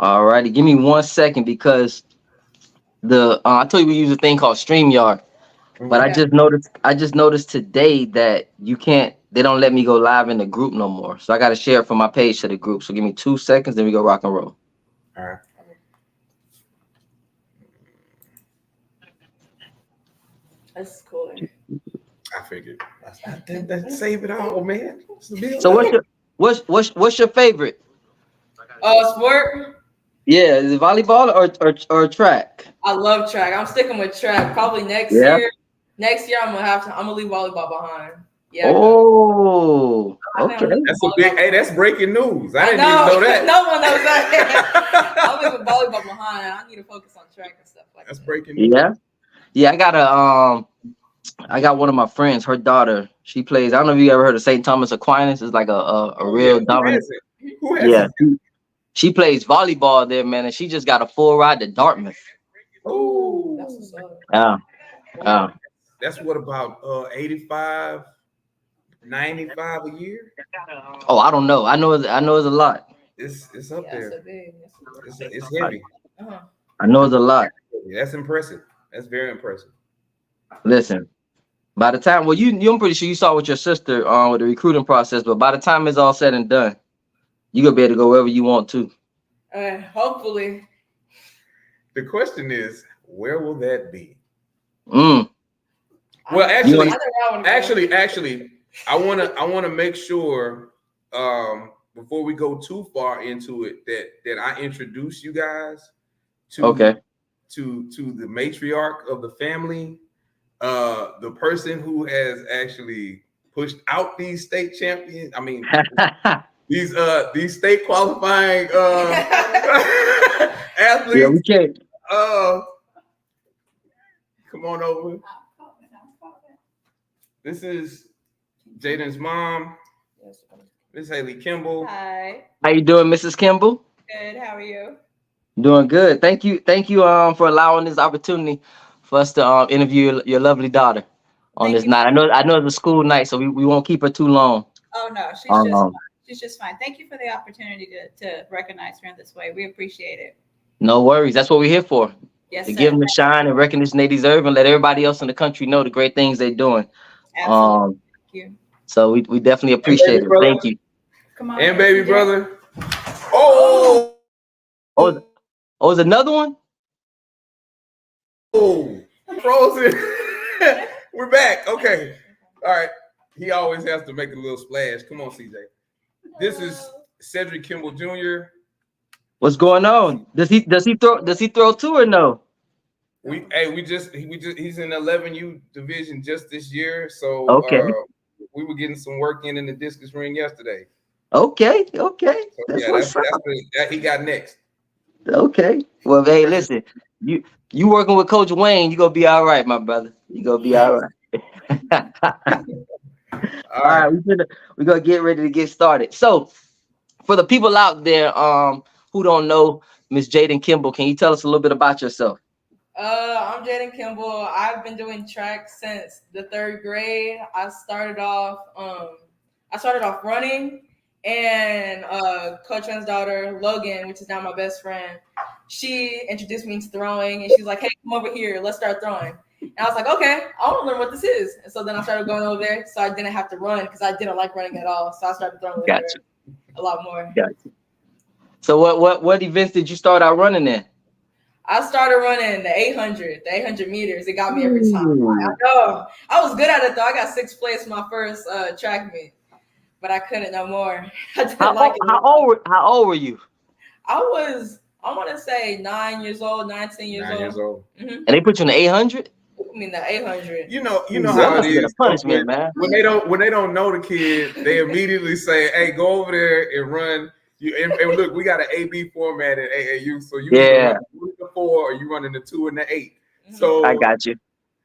All righty, give me 1 second because the I told you we use a thing called StreamYard, but Mhm. I just noticed today that you can't. They don't let me go live in the group no more. So I got to share it from my page to the group. So give me 2 seconds, then we go rock and roll. All right. That's cool. I figured. Save it all, man. So what's your favorite? Sport. Yeah, is it volleyball or track? I love track. I'm sticking with track. Probably next Yeah. year. Next year, I'm gonna leave volleyball behind. Yeah. Oh, I think okay. I'm leaving That's a volleyball big. Hey, that's breaking news. I I didn't know. even know that. No one knows that. I'm leaving volleyball behind. I need to focus on track and stuff like That's that. breaking news. Yeah. I got one of my friends. Her daughter. She plays. I don't know if you ever heard of St. Thomas Aquinas. It's like a real Who dominant. hasn't? Who Yeah. hasn't? She plays volleyball there, man, and she just got a full ride to Dartmouth. Oh, That's what's up. Yeah. Yeah. that's what about 85, 95 a year? Oh, I don't know. I know it's a lot. It's up Yeah, there. that's a big. It's heavy. Uh-huh. I know it's a lot. That's impressive. That's very impressive. Listen, by the time, well, I'm pretty sure you saw with your sister with the recruiting process, but by the time it's all said and done, you gonna be able to go wherever you want to. Hopefully. The question is, where will that be? Mm. Well, I actually, know where I wanna go. actually, I wanna make sure before we go too far into it that I introduce you guys to Okay. to the matriarch of the family, the person who has actually pushed out these state champions. I mean, these state qualifying Yeah, we athletes. can't. Come on over. This is Jayden's mom. Miss Haley Kimble. Hi. How you doing, Mrs. Kimble? Good. How are you? Doing good. Thank you for allowing this opportunity for us to interview your lovely daughter on Thank this you. night. I know it's a school night, so we won't keep her too long. Oh no, Um, she's just fine. Thank you for the opportunity to recognize her in this way. We appreciate it. no worries. That's what we're here for. Yes, To sir. give them the shine and recognition they deserve, and let everybody else in the country know the great things they're doing. Absolutely. Thank you. So we definitely And appreciate baby it. brother. Thank you. Come on. And baby CJ. brother. Oh, Oh, is another one? frozen. We're back. Okay. All right. He always has to make a little splash. Come on, CJ. This is Cedric Kimble Jr. What's going on? Does he throw two or no? He's in the 11U division just this year. So Okay. we were getting some work in the discus ring yesterday. Okay. So That's yeah, what's up. that he got next. Okay. Well, hey, listen, you working with Coach Wayne, you gonna be all right, my brother. You gonna be all right. All right, we're gonna get ready to get started. So, for the people out there who don't know Miss Jayden Kimble, can you tell us a little bit about yourself? I'm Jayden Kimble. I've been doing track since the 3rd grade. I started off running, and Coach Wayne's daughter, Logan, which is now my best friend, she introduced me to throwing, and she's like, "Hey, come over here, let's start throwing." And I was like, "Okay, I want to learn what this is." And so then I started going over there, so I didn't have to run because I didn't like running at all. So I started throwing over Gotcha. there a lot more. Gotcha. So what events did you start out running in? I started running the 800 meters. It got me every time. Ooh. I know. I was good at it though. I got 6th place my first track meet, but I couldn't no more. I didn't like it. How old were you? I want to say 9 years old, 19 years old. Mm-hmm. And they put you in the 800? I mean the 800. You know That how it must have been is. a punishment, man. When they don't know the kid, they immediately say, "Hey, go over there and run." And look, we got an AB format at AAU, so you either run the 4 or you running the 2 and the 8. Mm-hmm. So I got you.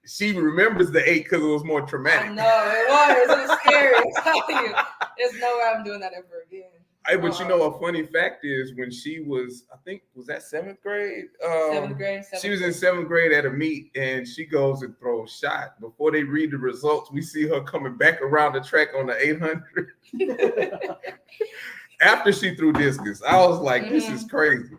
She remembers the 8 because it was more traumatic. I know it was scary. I'm telling you, there's no way I'm doing that ever again. Hey, but you know, a funny fact is when she was, I think, was that 7th grade? 7th grade. She was in 7th grade at a meet, and she goes and throws a shot. Before they read the results, we see her coming back around the track on the 800. After she threw discus, I was like, "This is crazy."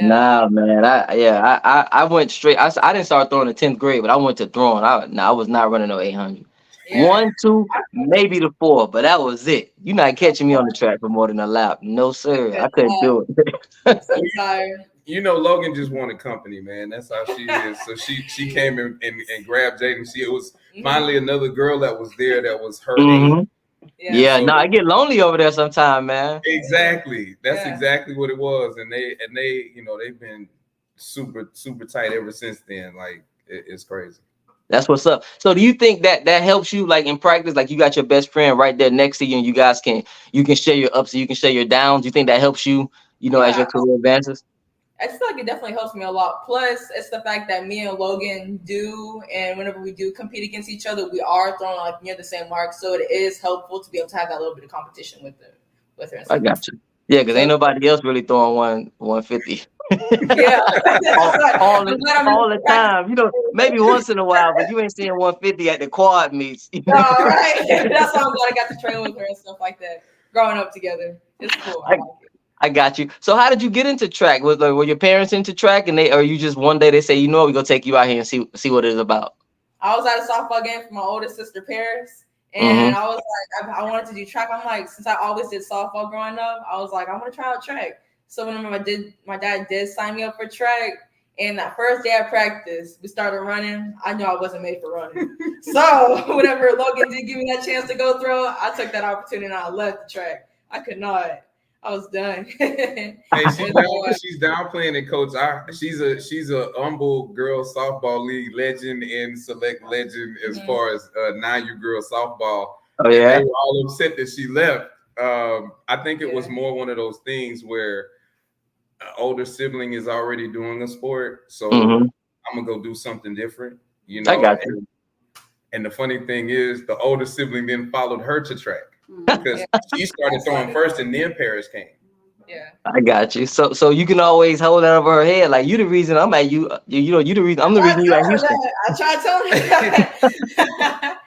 Yeah. Nah, man. I went straight. I didn't start throwing in 10th grade, but I went to throwing. I was not running no 800. Yeah. 1, 2, maybe the 4, but that was it. You're not catching me on the track for more than a lap. No, sir. I couldn't do it. I'm so tired. You know, Logan just wanted company, man. That's how she is. So she came in and grabbed Jayden. It was finally another girl that was there that was her age. Yeah, So- no, I get lonely over there sometime, man. Exactly. That's exactly what it was. And they, you know, they've been super tight ever since then. Like it's crazy. That's what's up. So do you think that helps you like in practice? Like you got your best friend right there next to you and you guys can share your ups and you can share your downs. Do you think that helps you, as your career advances? I feel like it definitely helps me a lot. Plus, it's the fact that me and Logan and whenever we do compete against each other, we are throwing like near the same mark. So it is helpful to be able to have that little bit of competition with her. I got you. Yeah, because ain't nobody else really throwing 150. Yeah, all the time. Maybe once in a while, but you ain't seeing 150 at the quad meets. All right, that's why I'm glad I got to train with her and stuff like that. Growing up together, it's cool. I like it. I got you. So how did you get into track? Were your parents into track, or you just one day they say, you know what, we're gonna take you out here and see what it's about? I was at a softball game for my oldest sister, Paris, and I was like, I wanted to do track. I'm like, since I always did softball growing up, I was like, I want to try out track. So when my dad did sign me up for track, and that first day of practice, we started running. I knew I wasn't made for running. So whenever Logan did give me that chance to go throw, I took that opportunity and I left the track. I could not. I was done. Hey, she's downplaying it, Coach. She's a humble girl softball league legend and select legend as far as 9U girl softball. Oh yeah. And they were all upset that she left. I think it was more one of those things where an older sibling is already doing a sport, so I'm gonna go do something different. I got you. And the funny thing is, the older sibling then followed her to track. Because she started throwing first and then Paris came. Yeah. I got you. So you can always hold that over her head. Like you the reason I'm at you. You the reason I'm the reason you at Houston. I tried telling her that.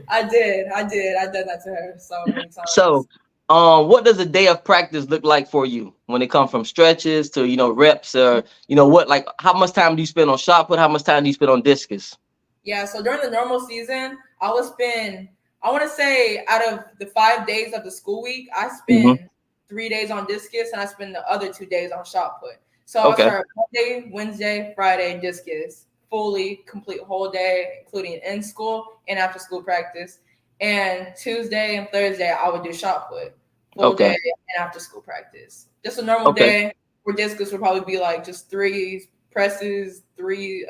I did. I did that to her so many times. So what does a day of practice look like for you when it comes from stretches to reps or what, like how much time do you spend on shot put? How much time do you spend on discus? Yeah, so during the normal season, I would spend, I want to say out of the 5 days of the school week, I spend 3 days on discus and I spend the other 2 days on shot put. So I'll start Monday, Wednesday, Friday, discus, fully complete whole day, including in school and after school practice. And Tuesday and Thursday, I would do shot put, full day and after school practice. Just a normal day for discus would probably be like just 3 presses, 3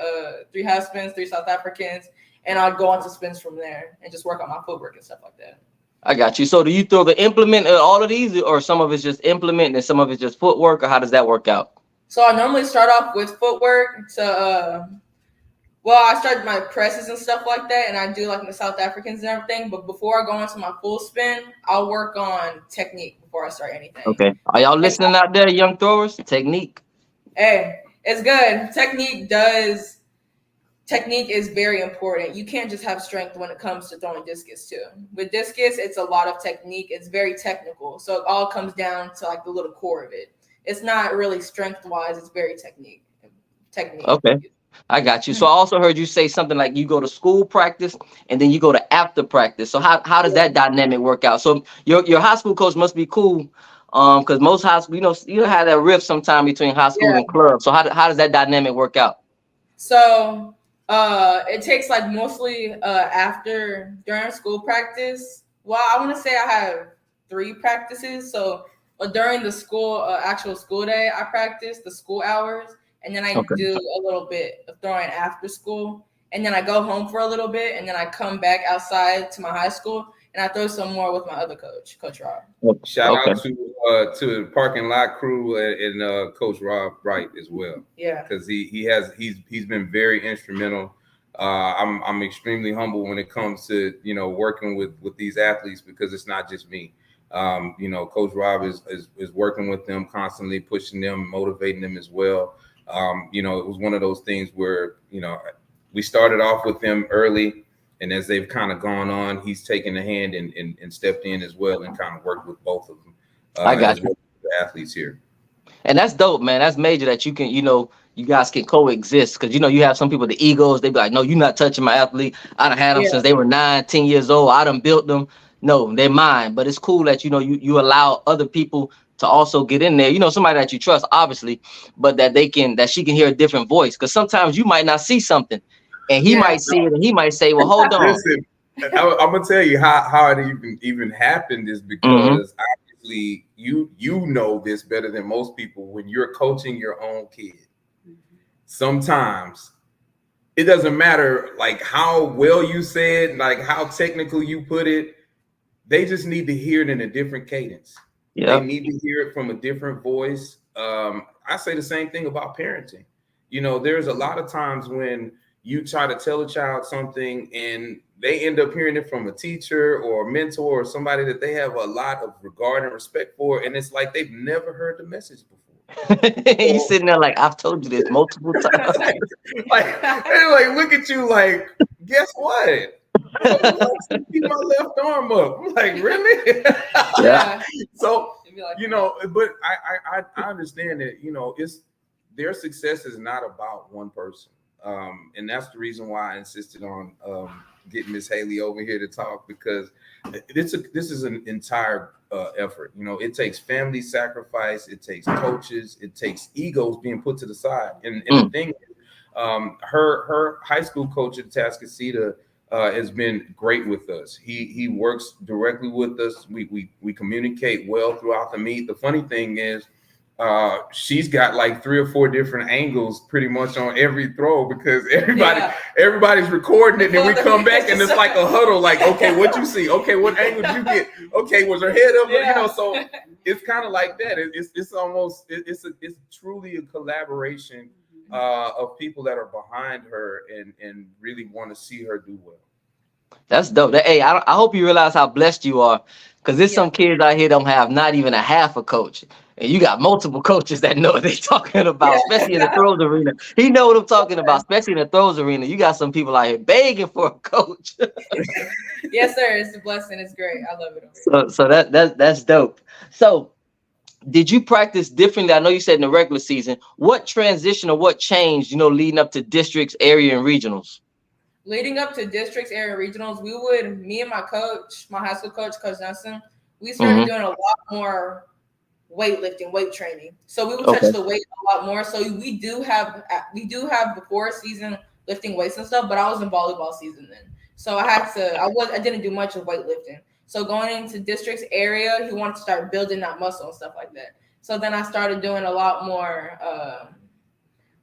half spins, 3 South Africans, and I'd go on to spins from there and just work on my footwork and stuff like that. I got you. So do you throw the implement in all of these, or some of it's just implement and some of it's just footwork, or how does that work out? So I normally start off with footwork to I start my presses and stuff like that, and I do like the South Africans and everything. But before I go into my full spin, I'll work on technique before I start anything. Okay. Are y'all listening out there, young throwers? Technique. Hey, it's good. Technique is very important. You can't just have strength when it comes to throwing discus too. With discus, it's a lot of technique. It's very technical. So it all comes down to like the little core of it. It's not really strength wise. It's very technique. Okay. I got you. So I also heard you say something like you go to school practice and then you go to after practice. So how does that dynamic work out? So your high school coach must be cool. Because most high school, you have that rift sometime between high school and club. So how does that dynamic work out? So it takes like mostly during school practice. Well, I want to say I have 3 practices. So during the school actual school day, I practice the school hours, and then I do a little bit of throwing after school, and then I go home for a little bit, and then I come back outside to my high school, and I throw some more with my other coach, Coach Rob. Shout out to the parking lot crew and Coach Rob Wright as well. Yeah, because he's been very instrumental. I'm extremely humble when it comes to working with these athletes, because it's not just me. Coach Rob is working with them constantly, pushing them, motivating them as well. It was one of those things where we started off with them early, and as they've kind of gone on, he's taken a hand and stepped in as well and kind of worked with both of them. I got you. The athletes here. And that's dope, man. That's major that you can, you guys can coexist. Cause you have some people, the egos, they be like, no, you're not touching my athlete. I done had them Yeah. since they were 9, 10 years old. I done built them. No, they're mine. But it's cool that, you allow other people to also get in there. Somebody that you trust, obviously, but that she can hear a different voice. Cause sometimes you might not see something and he Yeah. might see it and he might say, well, hold on. Listen, I'm gonna tell you how it even happened is because obviously you know this better than most people. When you're coaching your own kid, sometimes it doesn't matter like how well you said, like how technical you put it. They just need to hear it in a different cadence. They Yeah. need to hear it from a different voice. I say the same thing about parenting. There's a lot of times when you try to tell a child something and they end up hearing it from a teacher or a mentor or somebody that they have a lot of regard and respect for, and it's like they've never heard the message before. He's sitting there like, I've told you this multiple times. like look at you like, guess what? Keep my left arm up. I'm like, really? Yeah. So Like, but I understand that it's their success is not about one person, and that's the reason why I insisted on getting Miss Haley over here to talk, because this is an entire effort. It takes family sacrifice, it takes coaches, it takes egos being put to the side, and the thing is, her high school coach at Tascasita has been great with us. He works directly with us. We communicate well throughout the meet. The funny thing is, she's got like 3 or 4 different angles pretty much on every throw, because everybody's recording it, and then we come back and it's like a huddle. Like, okay, what you see? Okay, what angle did you get? Okay, was her head up? So it's kind of like that. It's truly a collaboration of people that are behind her and really want to see her do well. That's dope. Hey, I hope you realize how blessed you are, because there's some kids out here don't have not even a half a coach, and you got multiple coaches that know what they're talking about, especially in the throws arena. He know what I'm talking about, especially in the throws arena. You got some people out here begging for a coach. Yes, sir. It's a blessing. It's great. I love it. So that's dope. So did you practice differently? I know you said in the regular season. What transition or what changed, leading up to districts, area, and regionals? Leading up to districts, area, regionals, me and my coach, my high school coach, Coach Nelson, we started doing a lot more weightlifting, weight training. So we would touch the weight a lot more. So we do have before season lifting weights and stuff, but I was in volleyball season then. So I didn't do much of weightlifting. So going into districts area, he wanted to start building that muscle and stuff like that. So then I started doing a lot more,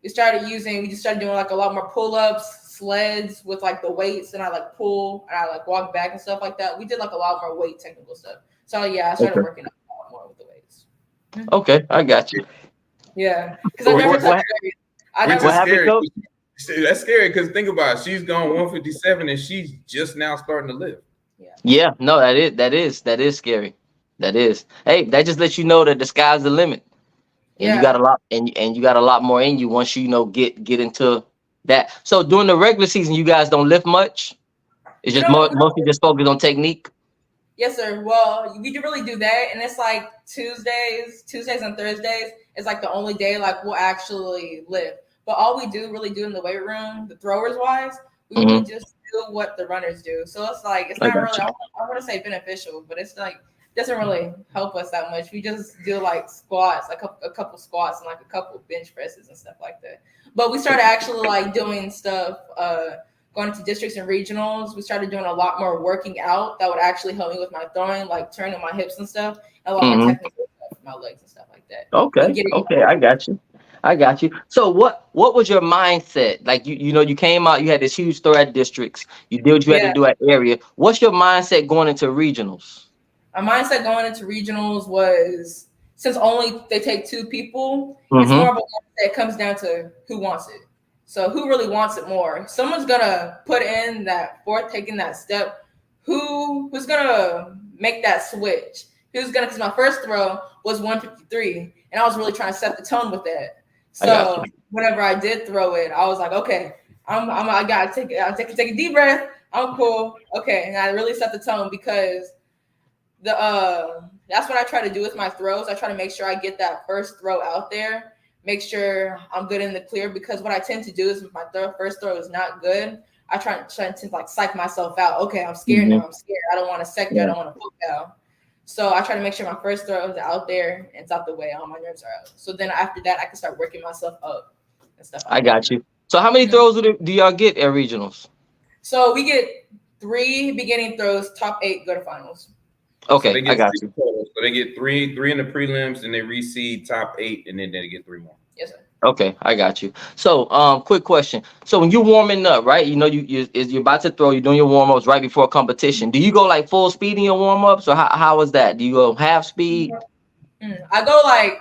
we just started doing like a lot more pull-ups, sleds with like the weights, and I like pull and I like walk back and stuff like that. We did like a lot more weight technical stuff. So yeah, I started working out a lot more with the weights. Okay, I got you. Yeah, because I never touched weights. That's scary because think about it. She's gone 157 and she's just now starting to lift. Yeah, no, that is scary. That is. Hey, that just lets you know that the sky's the limit. And you got a lot, and you got a lot more in you once get into that. So during the regular season, you guys don't lift much. It's just mostly just focused on technique. Yes, sir. Well, we do really do that, and it's like Tuesdays and Thursdays is like the only day like we'll actually lift. But all we really do in the weight room, the throwers wise, we really just do what the runners do. So it's like it's not really. I want to say beneficial, but it's like doesn't really help us that much. We just do like squats, like a couple squats and like a couple bench presses and stuff like that. But we started actually like doing stuff, going to districts and regionals. We started doing a lot more working out that would actually help me with my throwing, like turning my hips and stuff, and a lot more technical stuff for my legs and stuff like that. Okay, I got you. So what was your mindset? Like you came out, you had this huge throw at districts. You did what you had to do at area. What's your mindset going into regionals? My mindset going into regionals was, since only they take 2 people, it's more of a mindset that comes down to who wants it. So who really wants it more? Someone's gonna put in that taking that step. Who's gonna make that switch? Because my first throw was 153, and I was really trying to set the tone with that. So whenever I did throw it, I was like, okay, I gotta take a deep breath. I'm cool. Okay, and I really set the tone because the that's what I try to do with my throws. I try to make sure I get that first throw out there, make sure I'm good in the clear, because what I tend to do is if my first throw is not good, I try to like psych myself out. Okay, I'm scared now. I'm scared. I don't want to sector. I don't want to poke down. So I try to make sure my first throw is out there and it's out the way. All my nerves are out. So then after that, I can start working myself up and stuff. I got you. So how many throws do y'all get at regionals? So we get 3 beginning throws. Top 8 go to finals. Okay, so I got you. So they get three in the prelims, and they reseed top 8, and then they get 3 more. Yes, sir. Okay, I got you. So, quick question. So when you're warming up, right? You know, you're about to throw. You're doing your warm ups right before a competition. Do you go like full speed in your warm ups, or how is that? Do you go half speed? I go like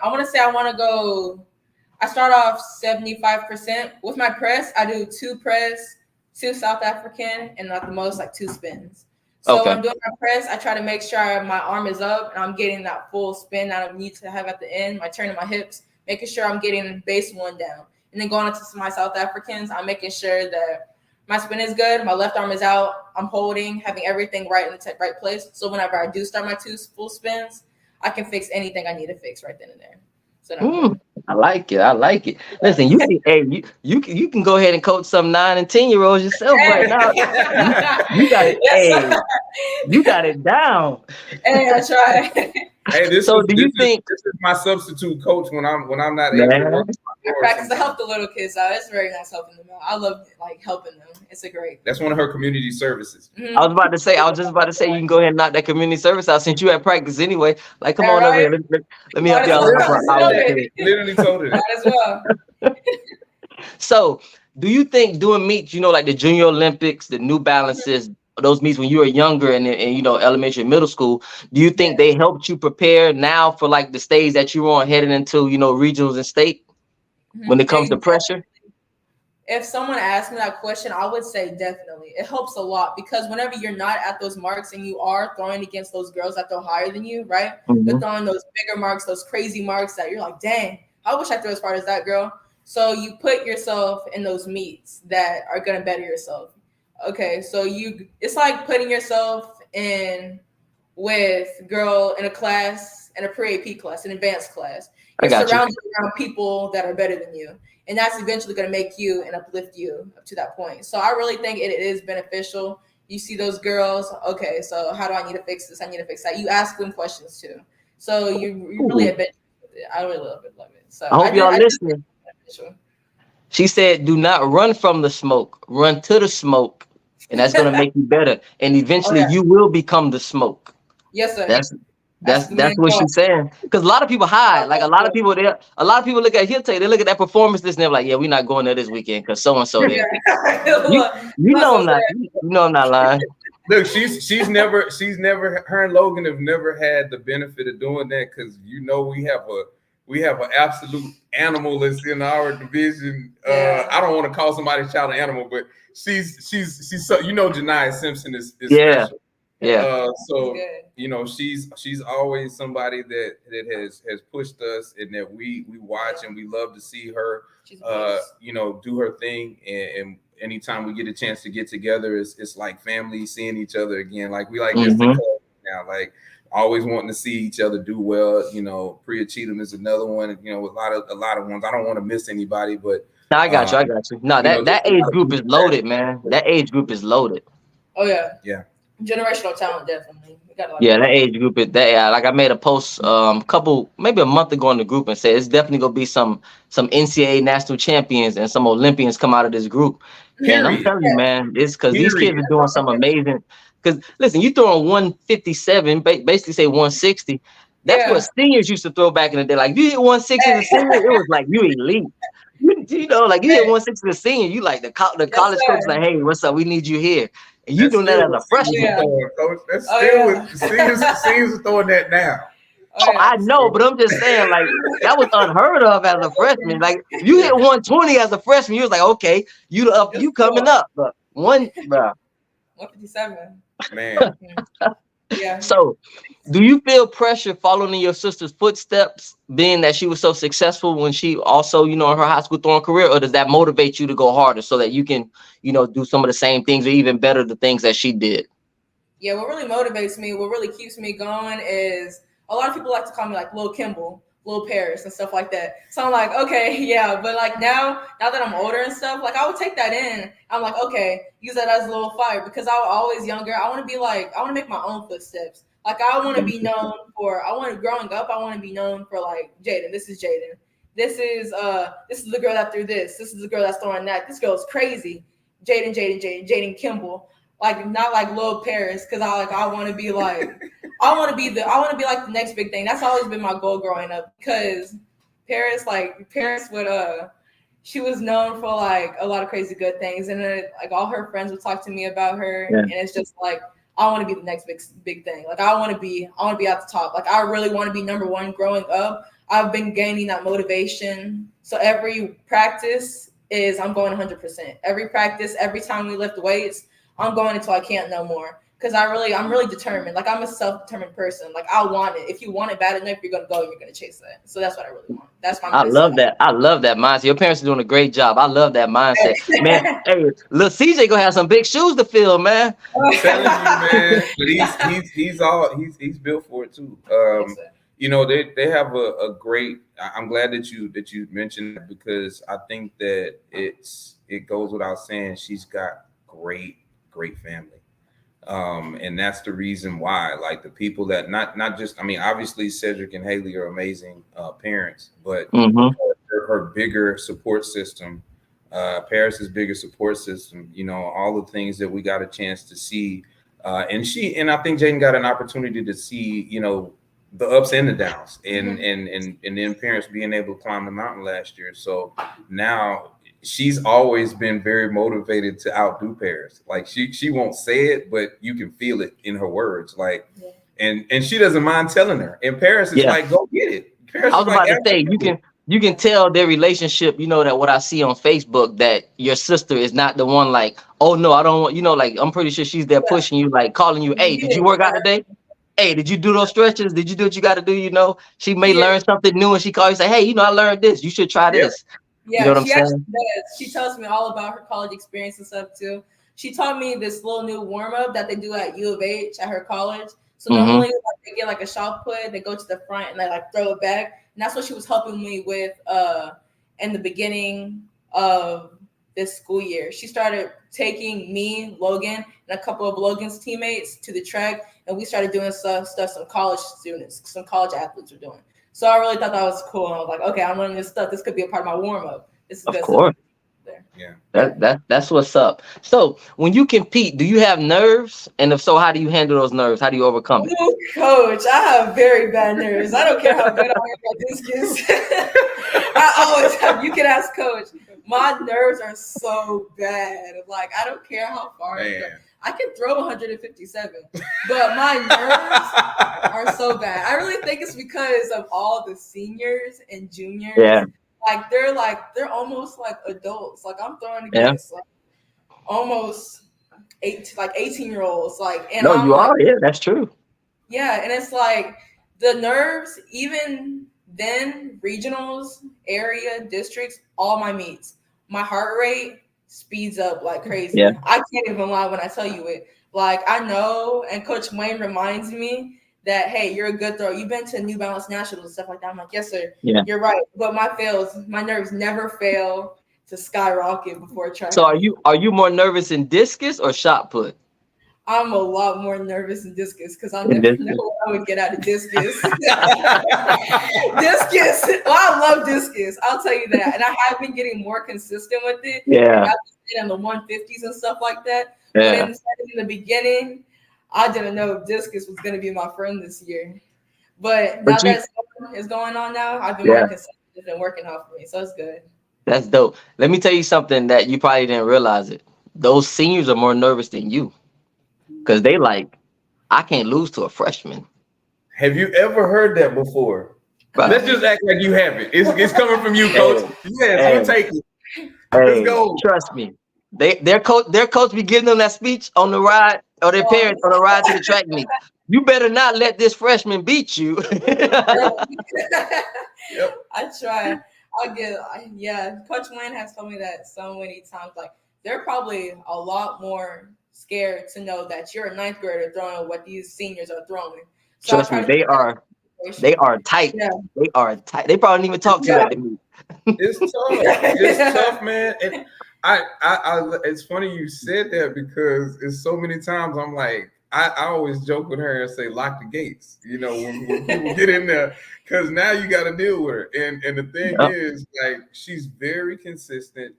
I start off 75% with my press. I do 2 press, 2 South African, and at the most like 2 spins. So when I'm doing my press, I try to make sure my arm is up and I'm getting that full spin that I need to have at the end. My turn in my hips, making sure I'm getting base 1 down. And then going into my South Africans, I'm making sure that my spin is good, my left arm is out, I'm holding, having everything right in the right place. So whenever I do start my 2 full spins, I can fix anything I need to fix right then and there. So I like it. I like it. Listen, you can go ahead and coach some 9 and 10-year-olds yourself right now. You got it. Yes, you got it down. Hey, I try. Do Hey, you think this is my substitute coach when I'm not able to work? I practice to help the little kids out. It's very nice helping them out. I love like helping them. It's a great. That's one of her community services. I was just about to say you can go ahead and knock that community service out since you at practice anyway. Like, come on over here. Let me help y'all out for an hour. Literally told her that. As well. So, do you think doing meets, you know, like the Junior Olympics, the New Balances, those meets when you were younger and you know, elementary and middle school, do you think they helped you prepare now for like the stage that you're on heading into, you know, regionals and state when it comes to pressure? If someone asked me that question, I would say definitely. It helps a lot because whenever you're not at those marks and you are throwing against those girls that throw higher than you, right? You're throwing those bigger marks, those crazy marks that you're like, dang, I wish I threw as far as that girl. So you put yourself in those meets that are going to better yourself. Okay, so it's like putting yourself in with girl in a class, in a pre-AP class, an advanced class. You're surrounded around people that are better than you. And that's eventually going to make you and uplift you up to that point. So I really think it is beneficial. You see those girls, okay, so how do I need to fix this? I need to fix that. You ask them questions too. So you really adventure with it. I really love it. So I hope y'all listening. She said, do not run from the smoke, run to the smoke. And that's going to make you better. And eventually you will become the smoke. Yes, sir. That's what she's saying. Because a lot of people hide. Like a lot of people look at he'll tell you, they look at that performance list and they're like, yeah, we're not going there this weekend because so and so there. You know I'm not lying. Look, she's never her and Logan have never had the benefit of doing that because you know we have an absolute animal that's in our division. I don't want to call somebody's child an animal, but she's so, you know, Janiyah Simpson is special. So you know, she's always somebody that has pushed us and that we watch and we love to see her you know, do her thing, and anytime we get a chance to get together, it's like family seeing each other again. Like we like this now, like always wanting to see each other do well. You know, Priya Cheatham is another one, you know, with a lot of ones. I don't want to miss anybody, but I got you. No, that age group is loaded, man. That age group is loaded. Oh yeah. Generational talent, definitely. That age group is that. Like I made a post maybe a month ago in the group and said it's definitely gonna be some NCAA national champions and some Olympians come out of this group. And I'm telling you, man, it's because these kids are doing some amazing. Because listen, you throwing 157, basically say 160. That's what seniors used to throw back in the day. Like you hit 160 as a senior, it was like you elite. You know, like you hit 160 as a senior, you like the college coach like, hey, what's up? We need you here. And you doing that as a freshman. That's still seniors throwing that now. I know, but I'm just saying, like, that was unheard of as a freshman. Like, you hit 120 as a freshman, you was like, okay, you coming up. But 157. Man. So, do you feel pressure following in your sister's footsteps, being that she was so successful when she also, you know, in her high school throwing career, or does that motivate you to go harder so that you can, you know, do some of the same things or even better the things that she did? Yeah, what really motivates me, what really keeps me going is, a lot of people like to call me like Lil Kimble, Lil Paris, and stuff like that. So I'm like, okay, yeah, but like now that I'm older and stuff, like I would take that in. I'm like, okay, use that as a little fire because I was always younger. I want to make my own footsteps. Like I want to be known for. Growing up, I want to be known for like Jayden. This is Jayden. This is the girl that threw this. This is the girl that's throwing that. This girl's crazy. Jayden Kimble. Like not like Lil Paris, because I want to be like I want to be like the next big thing. That's always been my goal growing up. Because Paris would she was known for like a lot of crazy good things, and then like all her friends would talk to me about her, and it's just like I want to be the next big thing. Like I want to be at the top. Like I really want to be number one. Growing up, I've been gaining that motivation. So every practice I'm going 100%. Every practice, every time we lift weights, I'm going until I can't no more. Because I'm really determined. Like I'm a self-determined person. Like I want it. If you want it bad enough, you're gonna go and you're gonna chase that. So that's what I really want. That's my mindset. I love that mindset. Your parents are doing a great job. I love that mindset. Man, hey, little CJ gonna have some big shoes to fill, man. I'm telling you, man. But he's built for it too. You know, they have a great. I'm glad that you mentioned that because I think that it goes without saying she's got great family. And that's the reason why, like the people that not just, I mean, obviously Cedric and Haley are amazing parents, but her bigger support system, Paris's bigger support system, you know, all the things that we got a chance to see. And I think Jayden got an opportunity to see, you know, the ups and the downs and then parents being able to climb the mountain last year. So now she's always been very motivated to outdo Paris. Like she won't say it, but you can feel it in her words. Like, and she doesn't mind telling her. And Paris is like, go get it. Paris I was about to say, you can tell their relationship, you know, that what I see on Facebook, that your sister is not the one like, oh no, I don't want, you know, like I'm pretty sure she's there pushing you, like calling you, hey, did you work out today? Hey, did you do those stretches? Did you do what you got to do? You know, she may learn something new and she calls you say, hey, you know, I learned this. You should try this. Yeah, you know what I'm saying? Actually does. She tells me all about her college experience and stuff too. She taught me this little new warm up that they do at U of H at her college. So normally like, they get like a shot put, they go to the front and they like throw it back. And that's what she was helping me with in the beginning of this school year. She started taking me, Logan, and a couple of Logan's teammates to the track, and we started doing stuff some college students, some college athletes were doing. So I really thought that was cool. And I was like, okay, I'm learning this stuff. This could be a part of my warm up. This is of course. Yeah. That's what's up. So when you compete, do you have nerves? And if so, how do you handle those nerves? How do you overcome it? Oh, coach, I have very bad nerves. I don't care how good I am at discus. I always have. You can ask coach. My nerves are so bad. Like I don't care how far I go. I can throw 157, but my nerves are so bad. I really think it's because of all the seniors and juniors. Yeah. They're almost like adults. Like I'm throwing against like almost 18-year-olds. Like and no, I'm you like, are. Yeah, that's true. Yeah, and it's like the nerves, even then, regionals, area, districts, all my meets, my heart rate speeds up like crazy. Yeah. I can't even lie when I tell you it. Like I know, and Coach Wayne reminds me that, hey, you're a good thrower. You've been to New Balance Nationals and stuff like that. I'm like, yes, sir. Yeah. You're right. But my nerves never fail to skyrocket before track. So are you more nervous in discus or shot put? I'm a lot more nervous in discus because I never know what I would get out of discus. Discus. Well, I love discus. I'll tell you that. And I have been getting more consistent with it. Yeah. I've been in the 150s and stuff like that. Yeah. But in the beginning, I didn't know if discus was going to be my friend this year. But now that it's going on now, I've been more consistent. It's been working out for me. So it's good. That's dope. Let me tell you something that you probably didn't realize it. Those seniors are more nervous than you. Because they like, I can't lose to a freshman. Have you ever heard that before? Right. Let's just act like you haven't. It's coming from you, coach. Yes, we'll take it. Let's go. Trust me. Their coach be giving them that speech on the ride, or their parents on the ride to the track meet. You better not let this freshman beat you. Yep. I try. Coach Wayne has told me that so many times. Like they're probably a lot more scared to know that you're a ninth grader throwing what these seniors are throwing. So trust me, they are. They are tight. Yeah. They are tight. They probably don't even talk to you Yeah. at the meet. It's tough. It's tough, man. And it's funny you said that because it's so many times I'm like, I always joke with her and say, lock the gates, when people get in there, because now you got to deal with her. And the thing is, like, she's very consistent.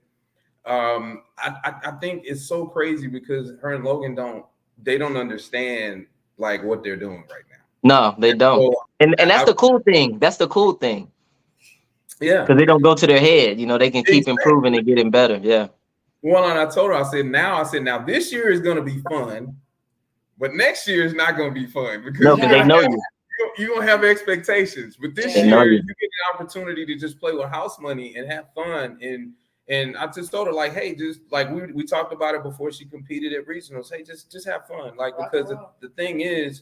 I think it's so crazy because her and Logan don't understand like what they're doing right now. No, they don't. So, And that's the cool thing. That's the cool thing. Yeah. Because they don't go to their head. They can keep Exactly. improving and getting better. Yeah. Well, and I told her, I said, now this year is going to be fun, but next year is not going to be fun because they know you. You're going to have expectations. But this They know year, you. you get an opportunity to just play with house money and have fun. And I just told her, like, hey, just like we talked about it before she competed at regionals. Hey, just have fun. Like, because the thing is,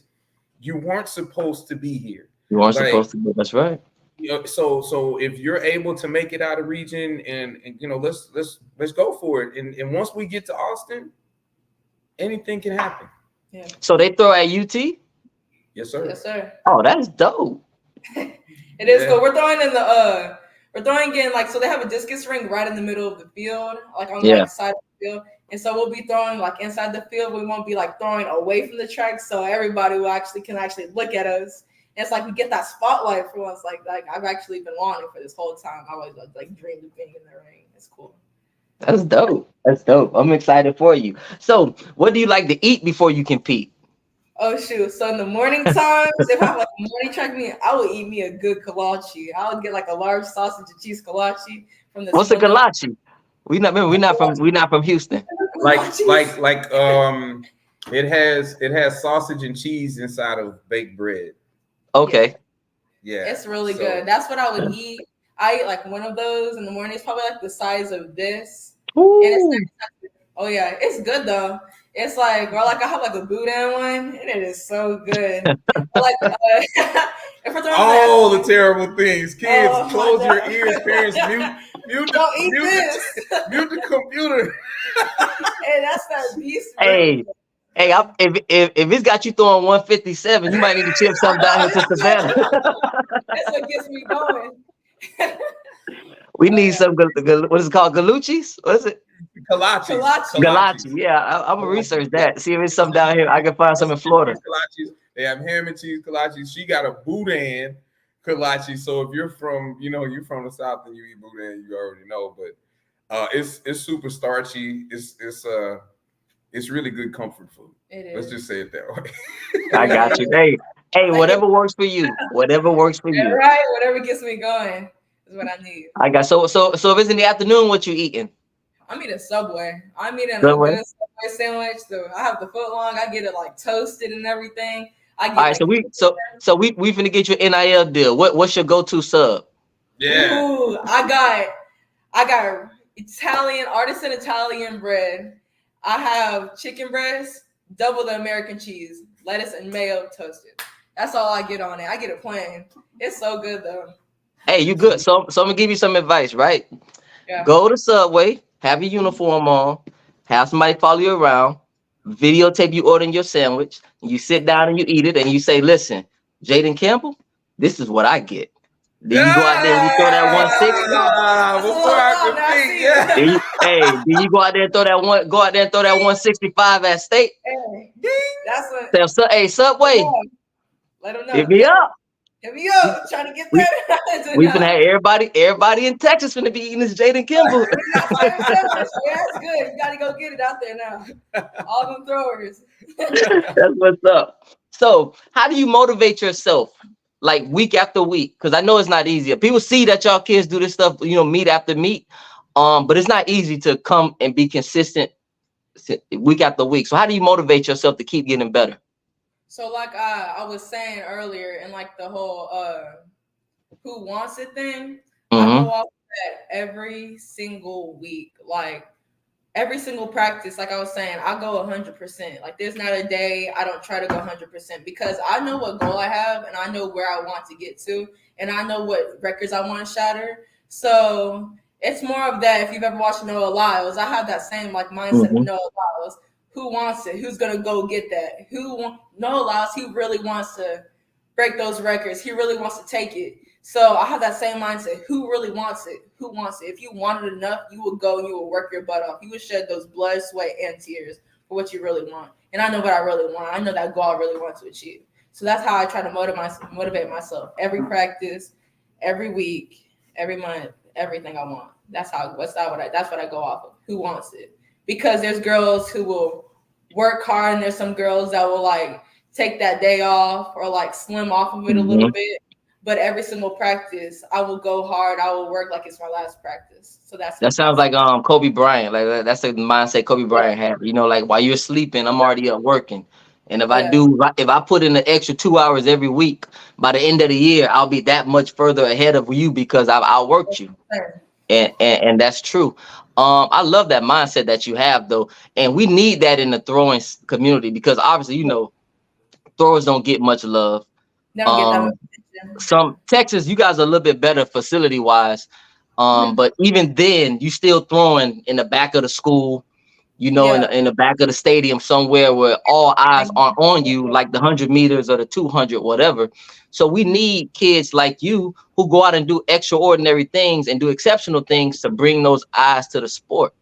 you weren't supposed to be here. You weren't supposed to be. That's right. So if you're able to make it out of region and let's go for it. And once we get to Austin, anything can happen. Yeah. So they throw at UT? Yes, sir. Yes, sir. Oh, that's dope. It is cool. We're throwing in like, so they have a discus ring right in the middle of the field, like on the side of the field. And so we'll be throwing like inside the field. We won't be like throwing away from the track. So everybody can actually look at us. And it's like we get that spotlight for once. Like I've actually been wanting for this whole time. I always like dreamed of being in the ring. It's cool. That's dope. That's dope. I'm excited for you. So what do you like to eat before you compete? Oh shoot! So in the morning times, if I have like a morning track meet, I would eat me a good kolache. I would get like a large sausage and cheese kolache from the. What's a kolache? We're not from Houston. It has sausage and cheese inside of baked bread. Okay. Yeah, it's really good. That's what I would eat. I eat like one of those in the morning. It's probably like the size of this. Ooh. And it's good though. It's like, or like I have like a boudin one, and it is so good. Like, if we're all the terrible things, kids, close your ears. Parents, mute the computer. Hey, that's that beast. Hey, if it's got you throwing 157, you might need to chip something down here to Savannah. That's what gets me going. We need some, what is it called? Galuchis? What is it? Kolache. Yeah, I'm gonna research that. See if it's something down here. I can find some in Florida. Kolaches. They have ham and cheese kolaches. She got a boudin kolache. So if you're from, you're from the South and you eat boudin, you already know. But it's super starchy. It's really good comfort food. It is. Let's just say it that way. I got you. Hey, whatever works for you. Whatever works for you. Right. Whatever gets me going is what I need. I got so if it's in the afternoon, what you eating? I'm eating Subway. I'm eating a good Subway sandwich. I have the foot long. I get it like toasted and everything. All right, so we finna get you an NIL deal. What's your go-to sub? Yeah. Ooh, I got artisan Italian bread. I have chicken breast, double the American cheese, lettuce and mayo toasted. That's all I get on it. I get it plain. It's so good though. Hey, you good. So I'm gonna give you some advice, right? Yeah. Go to Subway, have your uniform on, have somebody follow you around, videotape you ordering your sandwich, and you sit down and you eat it, and you say, listen, Jayden Kimble, this is what I get. Then you go out there and you throw that 160. Then you go out there and throw that 165 at state. Hey, that's what. Hey, Subway. Let them know. Hit me up. Trying to get that. We finna have everybody in Texas finna be eating this Jayden Kimble. Yeah, it's good. You gotta go get it out there now. All them throwers. That's what's up. So, how do you motivate yourself, like week after week? Because I know it's not easy. People see that y'all kids do this stuff, meet after meet. But it's not easy to come and be consistent week after week. So, how do you motivate yourself to keep getting better? So like I was saying earlier, in like the whole who wants it thing, I go off that every single week, like every single practice. Like I was saying, I go 100%. Like there's not a day I don't try to go 100% because I know what goal I have and I know where I want to get to and I know what records I want to shatter. So it's more of that. If you've ever watched Noah Lyles, I have that same like mindset of Noah Lyles. Who wants it? Who's gonna go get that? Noah Lyles, he really wants to break those records. He really wants to take it. So I have that same mindset. Who really wants it? Who wants it? If you want it enough, you will go and you will work your butt off. You will shed those blood, sweat, and tears for what you really want. And I know what I really want. I know that goal I really want to achieve. So that's how I try to motivate myself. Every practice, every week, every month, everything I want. That's what I go off of. Who wants it? Because there's girls who will work hard, and there's some girls that will like take that day off or like slim off of it a little bit. But every single practice, I will go hard. I will work like it's my last practice. So that sounds like Kobe Bryant. Like that's the mindset Kobe Bryant had. You know, like while you're sleeping, I'm already up working. And if I put in an extra 2 hours every week, by the end of the year, I'll be that much further ahead of you because I've outworked you. And that's true. I love that mindset that you have though. And we need that in the throwing community because obviously, you know, throwers don't get much love. They don't get that much attention. Some Texas, you guys are a little bit better facility wise. But even then, you still throwing in the back of the school, you know, in the back of the stadium somewhere where all eyes are on you, like the 100 meters or the 200, whatever. So we need kids like you who go out and do extraordinary things and do exceptional things to bring those eyes to the sport.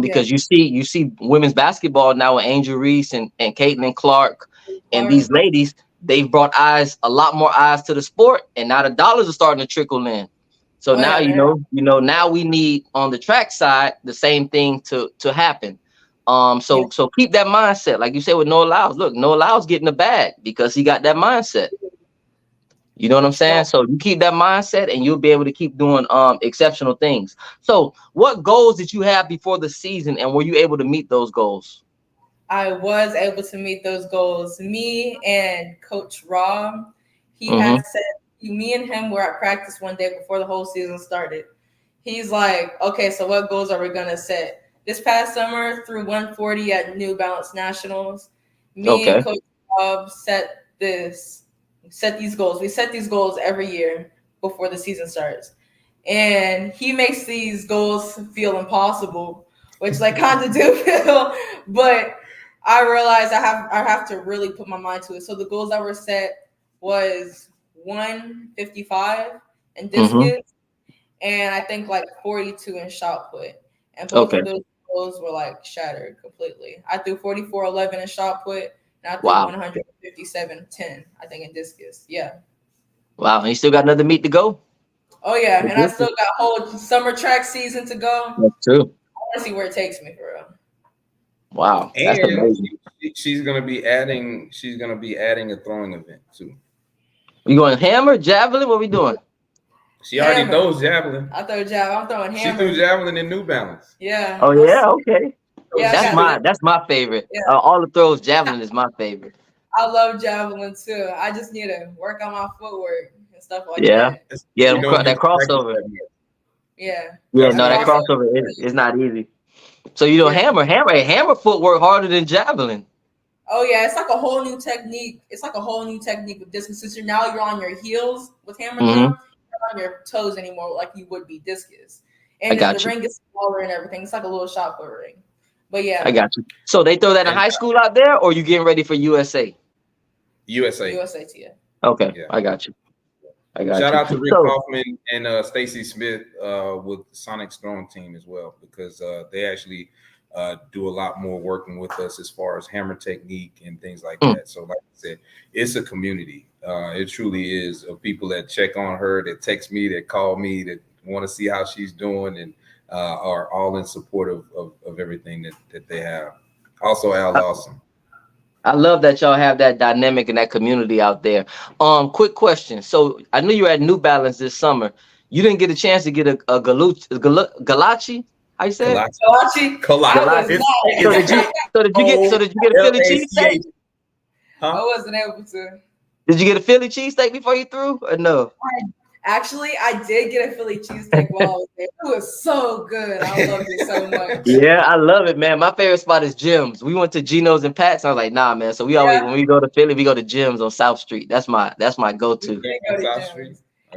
Because you see women's basketball now with Angel Reese and Caitlin Clark and these ladies, they've brought a lot more eyes to the sport, and now the dollars are starting to trickle in. So now now we need on the track side the same thing to happen. So keep that mindset, like you said with Noah Lyles. Look, Noah Lyles getting the bag because he got that mindset. You know what I'm saying? So you keep that mindset, and you'll be able to keep doing exceptional things. So, what goals did you have before the season, and were you able to meet those goals? I was able to meet those goals. Me and Coach Rob, he had said, me and him were at practice one day before the whole season started. He's like, okay, so what goals are we going to set? This past summer, through 140 at New Balance Nationals, me and Coach Rob set these goals. We set these goals every year before the season starts. And he makes these goals feel impossible, which like kind of do feel, but I realized I have to really put my mind to it. So the goals that were set was 155 in discus, and I think like 42 in shot put. And both of those goals were like shattered completely. I threw 44.11 in shot put, and I threw 157.10, I think, in discus. Yeah. Wow, and you still got another meet to go? Oh yeah, and I still got a whole summer track season to go. That's true. I want to see where it takes me for real. Wow, that's amazing. She's gonna be adding a throwing event too. You going hammer, javelin? What we doing? She already throws javelin. I throw javelin. I'm throwing hammer. She threw javelin in New Balance. Yeah. Oh yeah, okay. Yeah, that's my favorite. Yeah. All the throws, javelin is my favorite. I love javelin too. I just need to work on my footwork and stuff like that. Yeah, that crossover. Yeah. Yeah, no, that crossover is not easy. So you know, hammer footwork harder than javelin. Oh yeah, it's like a whole new technique. It's like a whole new technique with discus. Since you're on your heels with hammer throw, you're not on your toes anymore like you would be discus. And then the ring is smaller and everything. It's like a little shot put ring. But yeah, I got you. So they throw that in high school out there, or you getting ready for USA? USA. Yeah. Okay, yeah. I got you. Shout out to Rick Hoffman and Stacy Smith with Sonic's throwing team as well, because they actually do a lot more working with us as far as hammer technique and things like that. So like I said, it's a community. It truly is, of people that check on her, that text me, that call me, that want to see how she's doing, and are all in support of everything that they have. Also, Al Lawson. I love that y'all have that dynamic and that community out there. Quick question. So I knew you were at New Balance this summer. You didn't get a chance to get a Galachi? How you say it? Galachi. So did you get a Philly cheesesteak? I wasn't able to. Did you get a Philly cheesesteak before you threw, or no? Actually, I did get a Philly cheesesteak while I was there. It was so good. I loved it so much. Yeah, I love it, man. My favorite spot is Jim's. We went to Gino's and Pat's. I was like, nah, man. So we always, when we go to Philly, we go to Jim's on South Street. That's my go-to.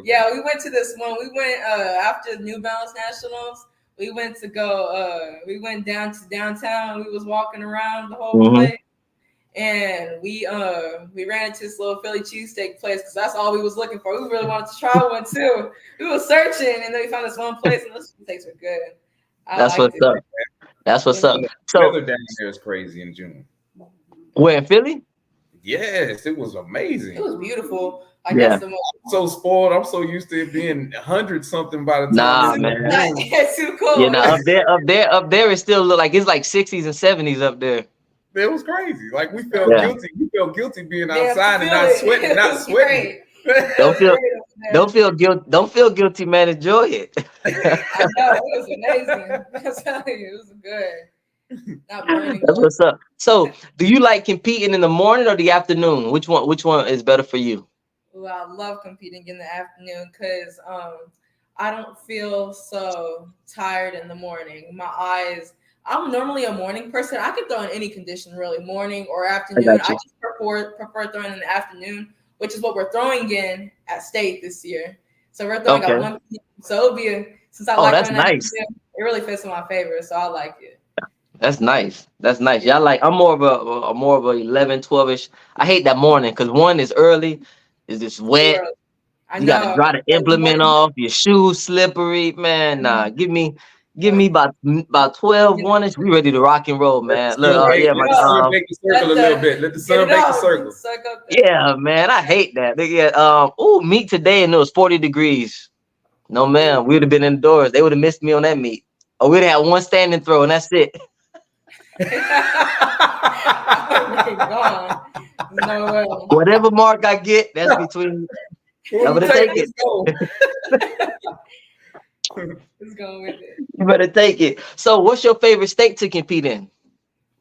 Yeah, we went to this one. We went after New Balance Nationals. We went to go. We went down to downtown. We was walking around the whole place, and we ran into this little Philly cheesesteak place because that's all we was looking for. We really wanted to try one too. We were searching, and then we found this one place, and those cheesesteaks were good. That's what's up. That's what's up. The So weather down there is crazy in June. where in Philly? Yes, it was amazing. It was beautiful. Yeah. I'm so spoiled. I'm so used to it being 100 something by the time. Nah, it's man. It's too cold. Yeah, nah, up there, it still look like it's like 60s and 70s up there. It was crazy. Like we felt Yeah. guilty. We felt guilty being Yeah, outside and feel not it. sweating, It not was sweating. great. Don't feel guilty, man. Enjoy it. I know, it was amazing. I'm telling you, it was good. Not burning. That's what's up. So, do you like competing in the morning or the afternoon? Which one is better for you? Well, I love competing in the afternoon because I don't feel so tired in the morning. My eyes. I'm normally a morning person. I could throw in any condition, really, morning or afternoon. I just prefer throwing in the afternoon, which is what we're throwing in at state this year. So we're throwing at 1 p.m. So it'll be since I like that's throwing nice. it really fits in my favor. So I like it. That's nice. That's nice. Yeah, I'm more of a 11, 12ish. I hate that morning because one is early, is just wet. I You got to dry the implement off. Your shoes slippery, man. Nah, give me about 12, 1ish. We ready to rock and roll, man. Look, Let the sun make the circle a little bit. Let the sun make the circle. Yeah, man. I hate that. Yeah. Meet today and it was 40 degrees. No, man. We would have been indoors. They would have missed me on that meet. Or we'd have had one standing throw and that's it. No way. Whatever mark I get, that's between. I'm gonna take it. Let's go with it. You better take it. So, what's your favorite state to compete in?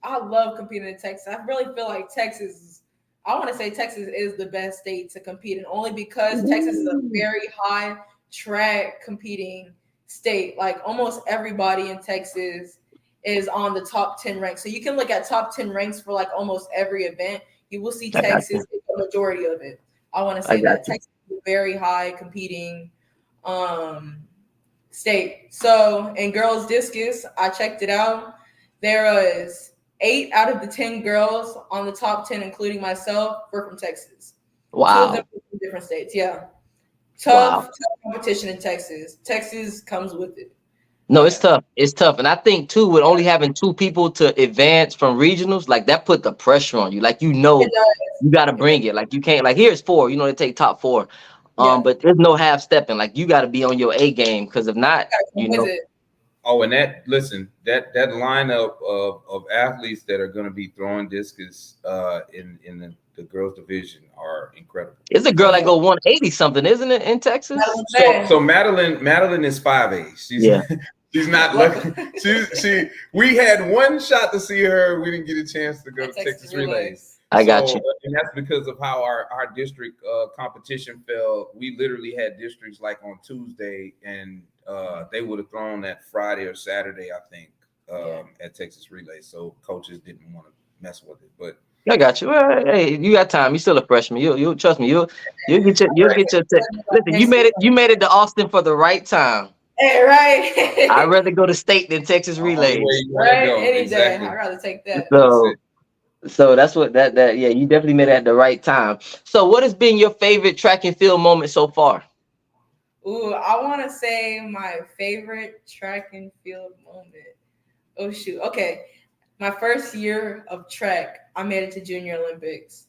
I love competing in Texas. I really feel like Texas. I want to say Texas is the best state to compete in, only because Texas is a very high track competing state. Like almost everybody in Texas is on the top 10 ranks. So you can look at top 10 ranks for like almost every event. You will see Texas is the majority of it. I want to say that Texas is a very high competing state. So in girls discus, I checked it out. There was 8 out of the 10 girls on the top 10, including myself, were from Texas. Wow. 2 of them were from different states. Yeah. Tough competition in Texas. Texas comes with it. No, it's tough. It's tough. And I think too, with only having 2 people to advance from regionals, like that put the pressure on you. Like, you got to bring it. Like, you can't, like, here's 4, they take top 4. But there's no half stepping. Like, you got to be on your A game, because if not, Oh, and that lineup of athletes that are going to be throwing discus in the girls division are incredible. It's a girl that go 180 something, isn't it, in Texas? So Madeline is 5'8". She's not lucky. We had one shot to see her. We didn't get a chance to go to Texas Relays. I got you. And that's because of how our district competition fell. We literally had districts like on Tuesday, and they would have thrown that Friday or Saturday, I think, at Texas Relays. So coaches didn't want to mess with it. But I got you. Well, hey, you got time. You're still a freshman. You'll trust me. You'll get your listen. You made it to Austin for the right time. Hey, right. I'd rather go to state than Texas Relays. Right, any day. I'd rather take that. So that's what that you definitely made it at the right time. So what has been your favorite track and field moment so far? Ooh, I want to say my favorite track and field moment. Oh shoot. Okay. My first year of track, I made it to Junior Olympics.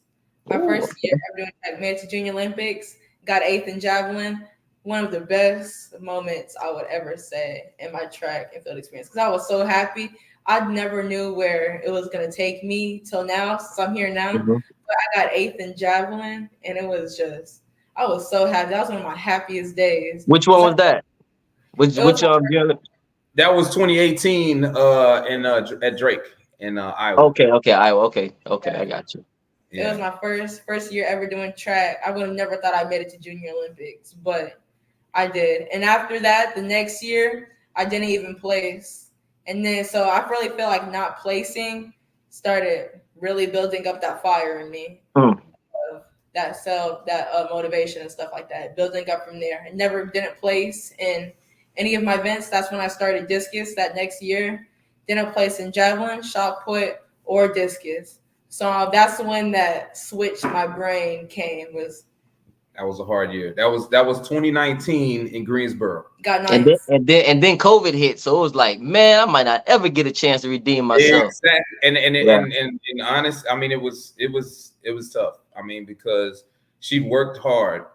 My first year of doing track, made it to Junior Olympics, got 8th in javelin. One of the best moments I would ever say in my track and field experience, because I was so happy. I never knew where it was going to take me till now, since I'm here now. Mm-hmm. But I got 8th in javelin, and it was just, I was so happy. That was one of my happiest days. Which one was that? Which That was 2018 at Drake in Iowa. Okay, Iowa. Okay, I got you. Yeah. It was my first year ever doing track. I would have never thought I made it to Junior Olympics, but I did. And after that, the next year, I didn't even place. And then, so I really feel like not placing started really building up that fire in me, that motivation and stuff like that, building up from there. I never didn't place in any of my events. That's when I started discus that next year. Didn't place in javelin, shot put, or discus. So that's when that switch my brain came. That was a hard year. That was 2019 in Greensboro. Got And ninth. then COVID hit, so it was like, man, I might not ever get a chance to redeem myself. Exactly. And Yeah. and honest, I mean, it was tough. I mean, because she worked hard,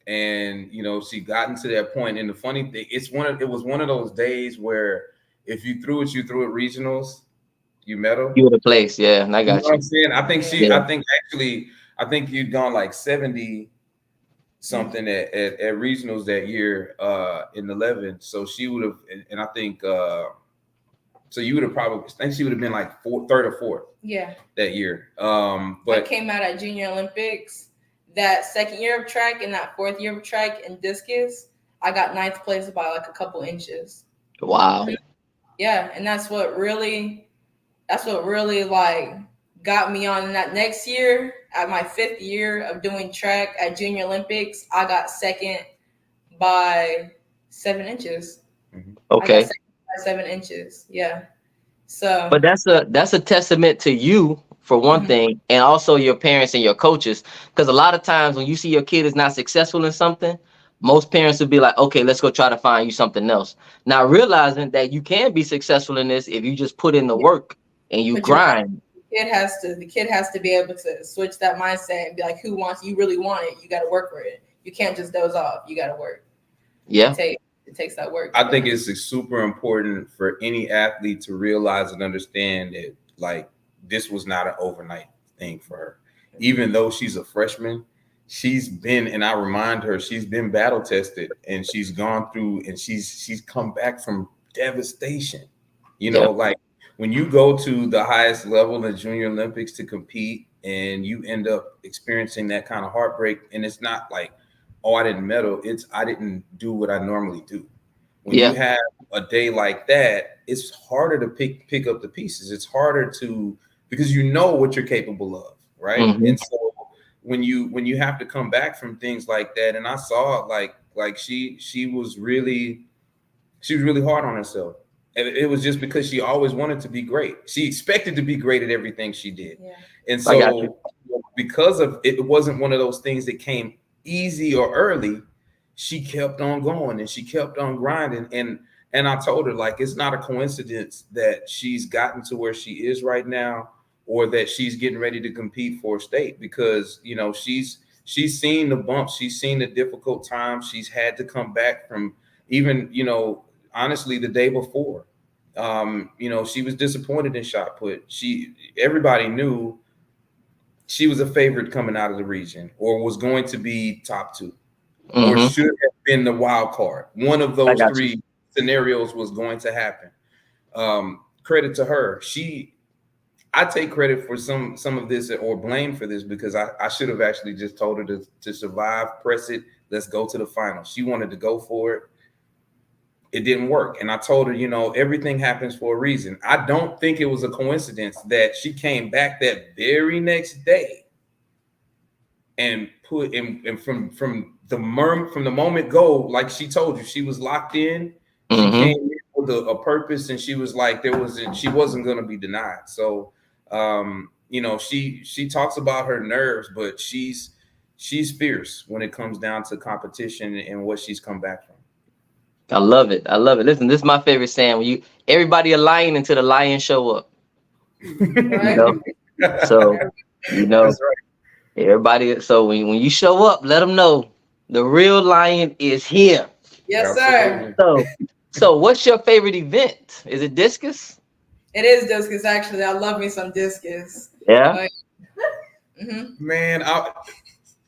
and she gotten to that point. And the funny thing, it was one of those days where if you threw it, regionals, you medal. You were the place, yeah, and I You know got what you. I'm saying? I think Yeah. I think you'd gone like 70 something at regionals that year in 11. So she would have, and I think so you would have probably, I think she would have been like third or fourth. Yeah. That year. I But came out at Junior Olympics that second year of track and that fourth year of track and discus. I got ninth place by like a couple inches. Wow. Yeah, and that's what really like got me on. And that next year, at my 5th year of doing track at Junior Olympics, I got second by 7 inches. Okay. I got second by 7 inches. Yeah. So. But that's a testament to you for one thing, and also your parents and your coaches. Because a lot of times when you see your kid is not successful in something, most parents would be like, okay, let's go try to find you something else. Now realizing that you can be successful in this if you just put in the work and you grind. The kid has to be able to switch that mindset and be like, you really want it, you got to work for it. You can't just doze off. You got to work. Yeah. It takes that work. I think it's super important for any athlete to realize and understand that, like, this was not an overnight thing for her. Even though she's a freshman, she's been, and I remind her, she's been battle tested, and she's gone through, and she's come back from devastation. Like when you go to the highest level in the Junior Olympics to compete, and you end up experiencing that kind of heartbreak, and it's not like, oh, I didn't medal. It's I didn't do what I normally do. When you have a day like that, it's harder to pick up the pieces. It's harder to, because you know what you're capable of, right? And so when you have to come back from things like that, and I saw like she was really hard on herself. And it was just because she always wanted to be great. She expected to be great at everything she did. Yeah. And so because of it wasn't one of those things that came easy or early, she kept on going and she kept on grinding. And I told her, like, it's not a coincidence that she's gotten to where she is right now, or that she's getting ready to compete for state, because she's seen the bumps, she's seen the difficult times, she's had to come back from, even honestly, the day before, she was disappointed in shot put. Everybody knew she was a favorite coming out of the region, or was going to be top 2, or should have been the wild card. One of those 3 scenarios was going to happen. Credit to her. I take credit for some of this, or blame for this, because I should have actually just told her to survive, press it, let's go to the final. She wanted to go for it. It didn't work. And I told her, everything happens for a reason. I don't think it was a coincidence that she came back that very next day and put in from the moment go, like she told you, she was locked in. She came in with a purpose, and she was like, she wasn't going to be denied. So, she talks about her nerves, but she's fierce when it comes down to competition and what she's come back from. I love it. Listen, this is my favorite saying. When everybody a lion until the lion show up. So that's right. Everybody. So when you show up, let them know the real lion is here. Yes, sir. So what's your favorite event? Is it discus? It is discus, actually. I love me some discus. Yeah. Man,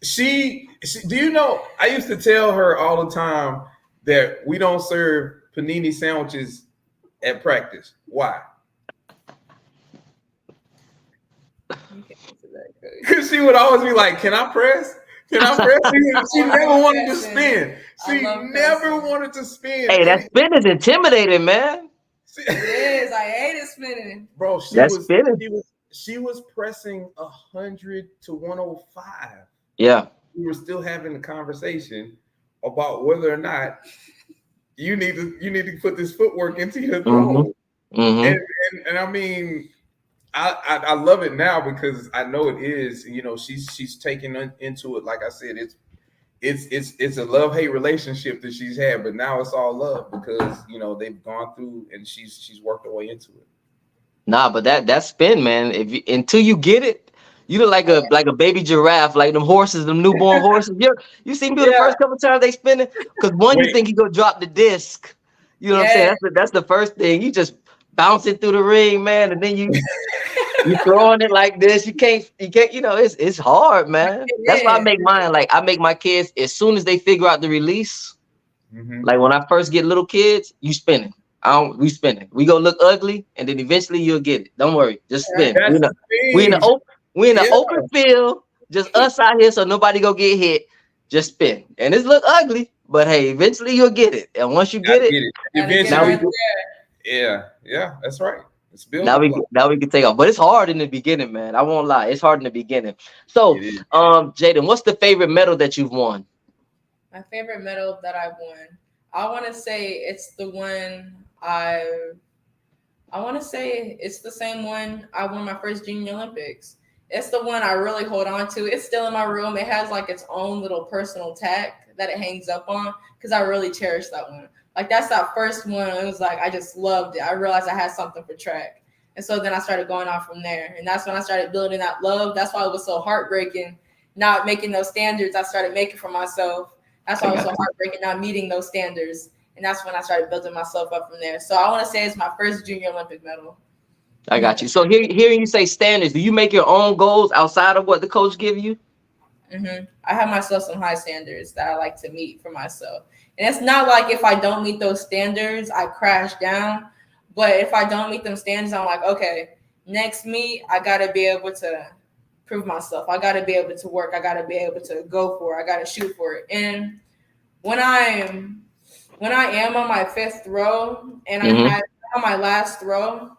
do you know, I used to tell her all the time that we don't serve panini sandwiches at practice. Why? Because she would always be like, can I press? Can I press? She never wanted to spin. She never wanted to spin. Hey, that spin is intimidating, man. It is. I hate it spinning. Bro, she was pressing 100 to 105. Yeah. We were still having a conversation about whether or not you need to put this footwork into your throw. And I mean, I love it now because I know it is. You know, she's taking into it. Like I said, it's a love-hate relationship that she's had, but now it's all love because you know they've gone through and she's worked her way into it. Nah, but that spin, man. Until you get it, you look like a baby giraffe, like them horses, them newborn horses. You see me the Yeah. first couple times they spinning, because one you Wait. think you gonna drop the disc. You know what I'm Yeah. saying? That's the first thing. You just bouncing through the ring, man, and then you throwing it like this. You can't. You know, it's hard, man. That's why I is. make mine. Like I make my kids as soon as they figure out the release. Mhm. Like when I first get little kids, you spinning. We spinning. We go look ugly, and then eventually you'll get it. Don't worry, just spin. That's the We in the thing. open. We in the Yeah. open field. Just us out here, so nobody go get hit. Just spin, and it's look ugly, but hey, eventually you'll get it. And once you get Gotta it, get it. Gotta get it now we right there. Yeah, that's right. It's building block. now we can take off. But it's hard in the beginning, man. I won't lie, it's hard in the beginning. So, It is. Jayden, what's the favorite medal that you've won? My favorite medal that I've won, I want to say it's the one I want to say it's the same one I won my first Junior Olympics. It's the one I really hold on to. It's still in my room. It has like its own little personal tag that it hangs up on because I really cherish that one. Like that's that first one. It was like I just loved it. I realized I had something for track. And so then I started going on from there. And that's when I started building that love. That's why it was so heartbreaking not making those standards I started making for myself. That's why it was so heartbreaking not meeting those standards. And that's when I started building myself up from there. So I want to say it's my first Junior Olympic medal. I got you. So hearing you say standards, do you make your own goals outside of what the coach give you? Mm-hmm. I have myself some high standards that I like to meet for myself. And it's not like if I don't meet those standards, I crash down. But if I don't meet them standards, I'm like, okay, next meet, I got to be able to prove myself. I got to be able to work. I got to be able to go for it. I got to shoot for it. And when I am on my fifth throw and I had on my last throw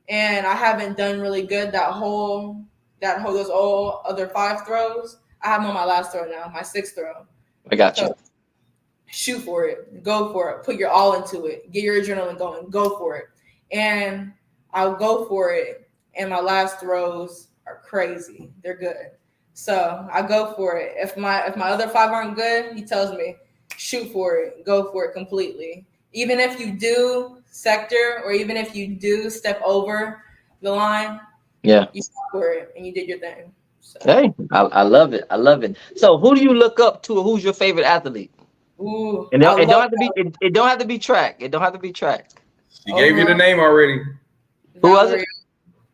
and I haven't done really good those all other 5 throws, I have them on my last throw now, my 6th throw. I got you. Shoot for it, go for it, put your all into it, get your adrenaline going, go for it. And I'll go for it. And my last throws are crazy. They're good. So I go for it. If my other 5 aren't good, he tells me, shoot for it, go for it completely. Even if you do sector or even if you do step over the line, you shoot for it and you did your thing. So. Hey, I love it. I love it. So who do you look up to? Who's your favorite athlete? Ooh, And it don't have to be it don't have to be track. It don't have to be track. She gave you the name already. Who was it?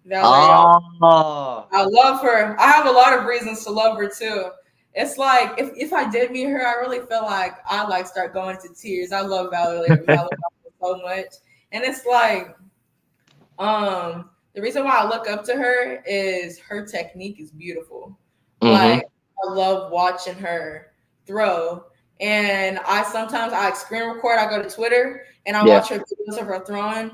Valerie. Oh. I love her. I have a lot of reasons to love her too. It's like if I did meet her, I really feel like I like start going to tears. I love Valerie. I love her so much. And it's like the reason why I look up to her is her technique is beautiful. Like I love watching her throw. And I screen record, I go to Twitter and I watch her videos of her throwing.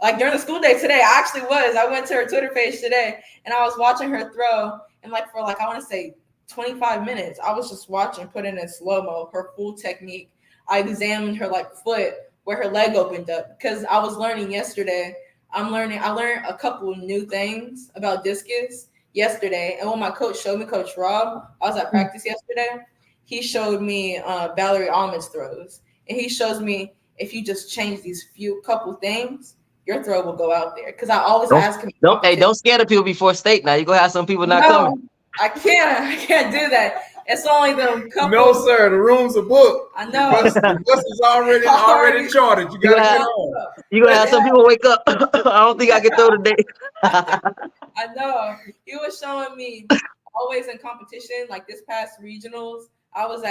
Like during the school day today, I went to her Twitter page today and I was watching her throw. And like for I want to say 25 minutes, I was just watching, put in slow-mo, her full technique. I examined her foot where her leg opened up because I was learning yesterday. I learned a couple of new things about discus yesterday. And when my coach showed me, Coach Rob, I was at practice yesterday. He showed me Valerie Almond's throws. And he shows me if you just change these couple things, your throw will go out there. Because I always ask him. Don't scare the people before state now. You're going to have some people not coming. I can't do that. It's only the couple. No, sir. The room's a book. I know. The bus is already charted. You got to get on. You're going to have some people wake up. I don't think I can throw today. I know. He was showing me always in competition, like this past regionals, I was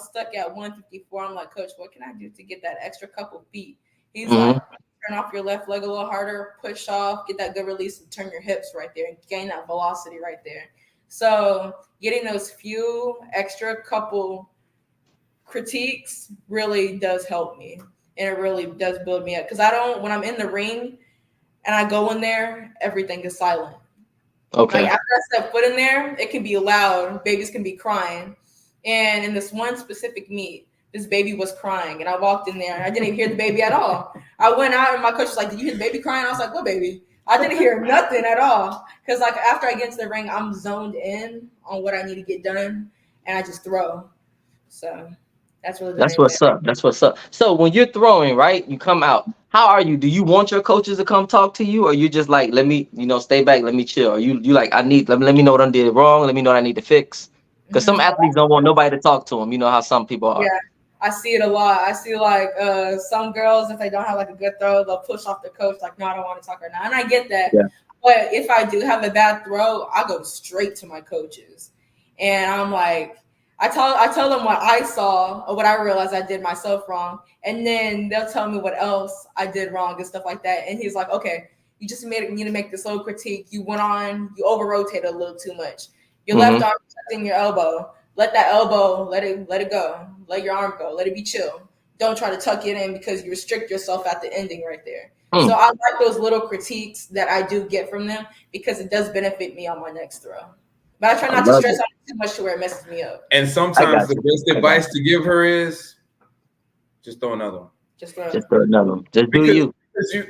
stuck at 154. I'm like, Coach, what can I do to get that extra couple feet? He's like, turn off your left leg a little harder, push off, get that good release, and turn your hips right there and gain that velocity right there. So getting those few extra couple critiques really does help me. And it really does build me up. Because when I'm in the ring and I go in there, everything is silent. Okay. Like after I step foot in there, it can be loud. Babies can be crying. And in this one specific meet, this baby was crying. And I walked in there and I didn't even hear the baby at all. I went out and my coach was like, did you hear the baby crying? I was like, what baby? I didn't hear nothing at all. Because like after I get into the ring, I'm zoned in on what I need to get done, and I just throw. So that's really the That's main thing. what's up. That's what's up. So when you're throwing, right, you come out. How are you? Do you want your coaches to come talk to you, or you just like, let me, stay back, let me chill? Or you like, let me know what I did wrong. Let me know what I need to fix. Because some athletes don't want nobody to talk to them. You know how some people are. Yeah, I see it a lot. I see like some girls, if they don't have like a good throw, they'll push off the coach like, no, I don't want to talk right now. And I get that. Yeah. But if I do have a bad throw, I go straight to my coaches. And I'm like, I tell them what I saw or what I realized I did myself wrong. And then they'll tell me what else I did wrong and stuff like that. And he's like, okay, you just need to make this little critique. You over rotated a little too much. Your left arm touching your elbow. Let that elbow, let it go. Let your arm go. Let it be chill. Don't try to tuck it in because you restrict yourself at the ending right there. So I like those little critiques that I do get from them because it does benefit me on my next throw. But I try not to stress on it too much to where it messes me up. And sometimes the best advice to give her is just throw another one. Just throw another one. Just do you.